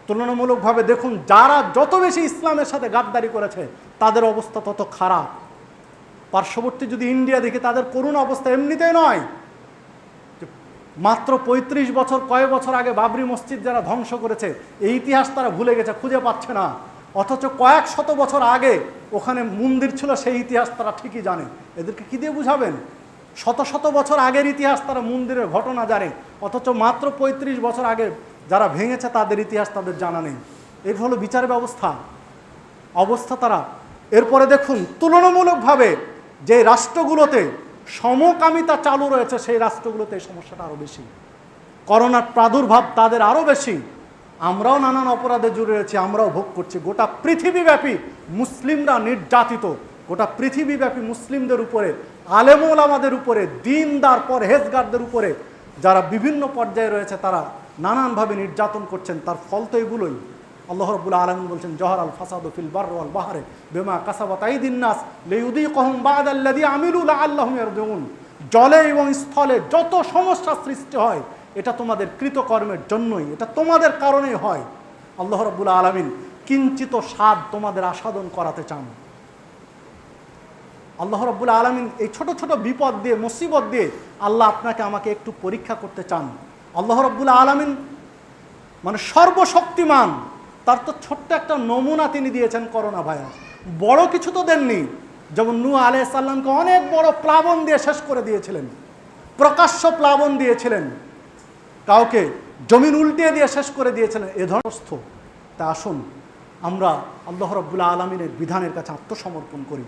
তুলনামূলকভাবে দেখুন, যারা যত বেশি ইসলামের সাথে গাদ্দারি করেছে তাদের অবস্থা তত খারাপ। পার্শ্ববর্তী যদি ইন্ডিয়া দেখি, তাদের করুণ অবস্থা এমনিতেই নয়। মাত্র ৩৫ বছর, কয়েক বছর আগে বাবরি মসজিদ যারা ধ্বংস করেছে, এই ইতিহাস তারা ভুলে গেছে, খুঁজে পাচ্ছে না। অথচ কয়েক শত বছর আগে ওখানে মন্দির ছিল, সেই ইতিহাস তারা ঠিকই জানে। এদেরকে কী দিয়ে বুঝাবেন? শত শত বছর আগের ইতিহাস তারা, মন্দিরের ঘটনা জানে, অথচ মাত্র ৩৫ বছর আগে যারা ভেঙেছে তাদের ইতিহাস তাদের জানা নেই। এই হলো বিচার অবস্থা তারা। এরপরে দেখুন, তুলনামূলকভাবে যে রাষ্ট্রগুলোতে সমকামিতা চালু রয়েছে সেই রাষ্ট্রগুলোতে এই সমস্যাটা আরও বেশি। করোনার প্রাদুর্ভাব তাদের আরও বেশি। আমরাও নানান অপরাধে জুড়ে রয়েছি, আমরাও ভোগ করছি। গোটা পৃথিবীব্যাপী মুসলিমরা নির্যাতিত। গোটা পৃথিবীব্যাপী মুসলিমদের উপরে, আলেম ওলামাদের উপরে, দিনদার পরহেজগারদের উপরে যারা বিভিন্ন পর্যায়ে রয়েছে তারা নানানভাবে নির্যাতন করছেন। তার ফল তো এগুলোই। আল্লাহ রাব্বুল আলামিন বলছেন, জহরাল ফাসাদু ফিল বাররি ওয়াল বাহরি বিমা কাসাবাত আইদিন নাস লিইউযীকাহুম বা'দাল্লাযী আমিলু লাআল্লাহুম ইয়ারজিউন। জলে এবং স্থলে যত সমস্যা সৃষ্টি হয় এটা তোমাদের কৃতকর্মের জন্যই, এটা তোমাদের কারণেই হয়। আল্লাহ রাব্বুল আলামিন কিঞ্চিত স্বাদ তোমাদের আস্বাদন করাতে চান। আল্লাহ রাব্বুল আলামিন এই ছোট ছোট বিপদ দিয়ে, মুসিবত দিয়ে আল্লাহ আপনাকে আমাকে একটু পরীক্ষা করতে চান। আল্লাহ রাব্বুল আলামিন সর্বশক্তিমান, তার তো ছোট্ট একটা নমুনা তিনি দিয়েছেন করোনা ভাইরাস। বড় কিছু তো দেননি। যেমন নূহ আলাইহিস সালামকে অনেক বড় প্লাবন দিয়ে শেষ করে দিয়েছিলেন, প্রকাশ্য প্লাবন দিয়েছিলেন, কাউকে জমিন উল্টিয়ে দিয়ে শেষ করে দিয়েছিলেন। এ ধরনের। তা আসুন আমরা আল্লাহ রাব্বুল আলামিনের বিধানের কাছে আত্মসমর্পণ করি।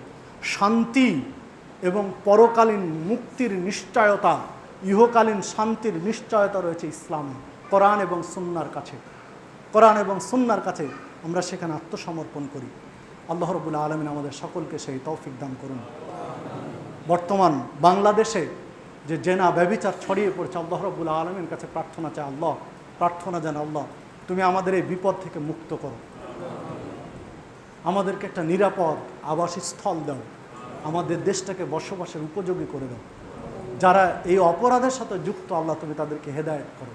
শান্তি এবং পরকালীন মুক্তির নিশ্চয়তা, ইহকালীন শান্তির নিশ্চয়তা রয়েছে ইসলামে, কোরআন এবং সুন্নাহর কাছে। আমরা সেখানে আত্মসমর্পণ করি। আল্লাহ রাব্বুল আলামিন আমাদের সকলকে সেই তৌফিক দান করুন। বর্তমান বাংলাদেশে যে জেনা ব্যভিচার ছড়িয়ে পড়ছে, আল্লাহ রাব্বুল আলামিনের কাছে প্রার্থনা চাই, প্রার্থনা জানা, আল্লাহ তুমি আমাদের এই বিপদ থেকে মুক্ত করো, আমাদেরকে একটা নিরাপদ আবাসস্থল দাও, আমাদের দেশটাকে বসবাসের উপযোগী করে দাও। যারা এই অপরাধের সাথে যুক্ত, আল্লাহ তুমি তাদেরকে হেদায়েত করো।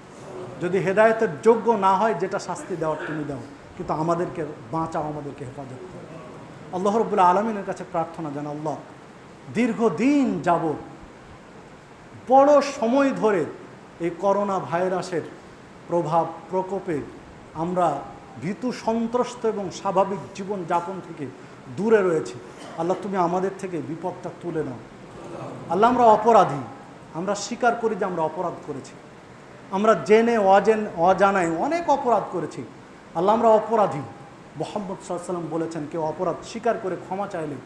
যদি হেদায়েতের যোগ্য না হয়, যেটা শাস্তি দেওয়ার তুমি দাও, কিন্তু আমাদেরকে বাঁচাও, আমাদেরকে হেফাজত করো। আল্লাহ রাব্বুল আলামিনের কাছে প্রার্থনা জানা, আল্লাহ দীর্ঘদিন যাবত, বড় সময় ধরে এই করোনা ভাইরাসের প্রকোপে আমরা ভীতু সন্ত্রস্ত এবং স্বাভাবিক জীবন যাপন থেকে দূরে রয়েছি। আল্লাহ তুমি আমাদের থেকে বিপদটা তুলে নাও। আল্লাহ আমরা অপরাধী, আমরা স্বীকার করি যে আমরা অপরাধ করেছি, আমরা জেনে অজানায় অনেক অপরাধ করেছি। আল্লাহ আমরা অপরাধী। মুহাম্মদ সাল্লাল্লাহু আলাইহি ওয়াসাল্লাম বলেছেন, কেউ অপরাধ স্বীকার করে ক্ষমা চাইলে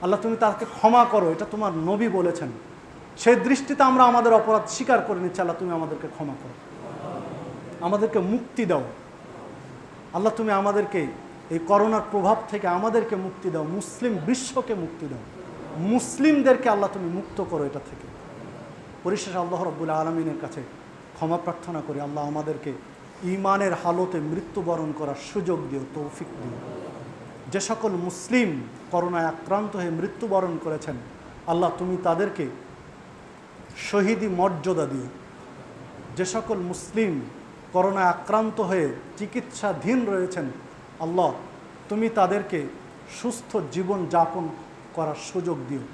আল্লাহ তুমি তাকে ক্ষমা করো, এটা তোমার নবী বলেছেন। সেই দৃষ্টিতে আমরা আমাদের অপরাধ স্বীকার করে নিচ্ছি। আল্লাহ তুমি আমাদেরকে ক্ষমা করো, আমাদেরকে মুক্তি দাও। আল্লাহ তুমি আমাদেরকে এই করোনার প্রভাব থেকে আমাদেরকে মুক্তি দাও, মুসলিম বিশ্বকে মুক্তি দাও, মুসলিমদেরকে আল্লাহ তুমি মুক্ত করো এটা থেকে। পরিশেষে আল্লাহ রাব্বুল আলামিনের কাছে ক্ষমা প্রার্থনা করি, আল্লাহ আমাদেরকে ঈমানের হালতে মৃত্যুবরণ করার সুযোগ দিও, তৌফিক দিও। যে সকল মুসলিম করোনায় আক্রান্ত হয়ে মৃত্যুবরণ করেছেন, আল্লাহ তুমি তাদেরকে শহীদি মর্যাদা দিও। যে সকল মুসলিম করোনায় আক্রান্ত হয়ে চিকিৎসাধীন রয়েছেন, আল্লাহ তুমি তাদেরকে সুস্থ জীবন যাপন করার সুযোগ দিও।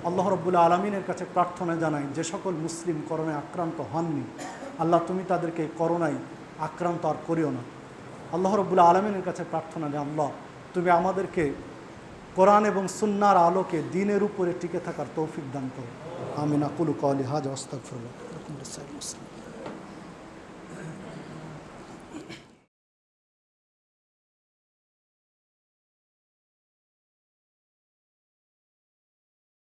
আল্লাহ রব্বুল আলমিনের কাছে প্রার্থনা জানাই, যে সকল মুসলিম করোনায় আক্রান্ত হননি, আল্লাহ তুমি তাদেরকে করোনায় আক্রান্ত আর করিও না। আল্লাহ রব্বুল আলমিনের কাছে প্রার্থনা যে আল্লাহ তুমি আমাদেরকে কোরআন এবং সুন্নাহর আলোকে দিনের উপরে টিকে থাকার তৌফিক দান করো। আমিন। আকুলু কওলি হাযা ওয়াস্তাগফিরুল্লাহ।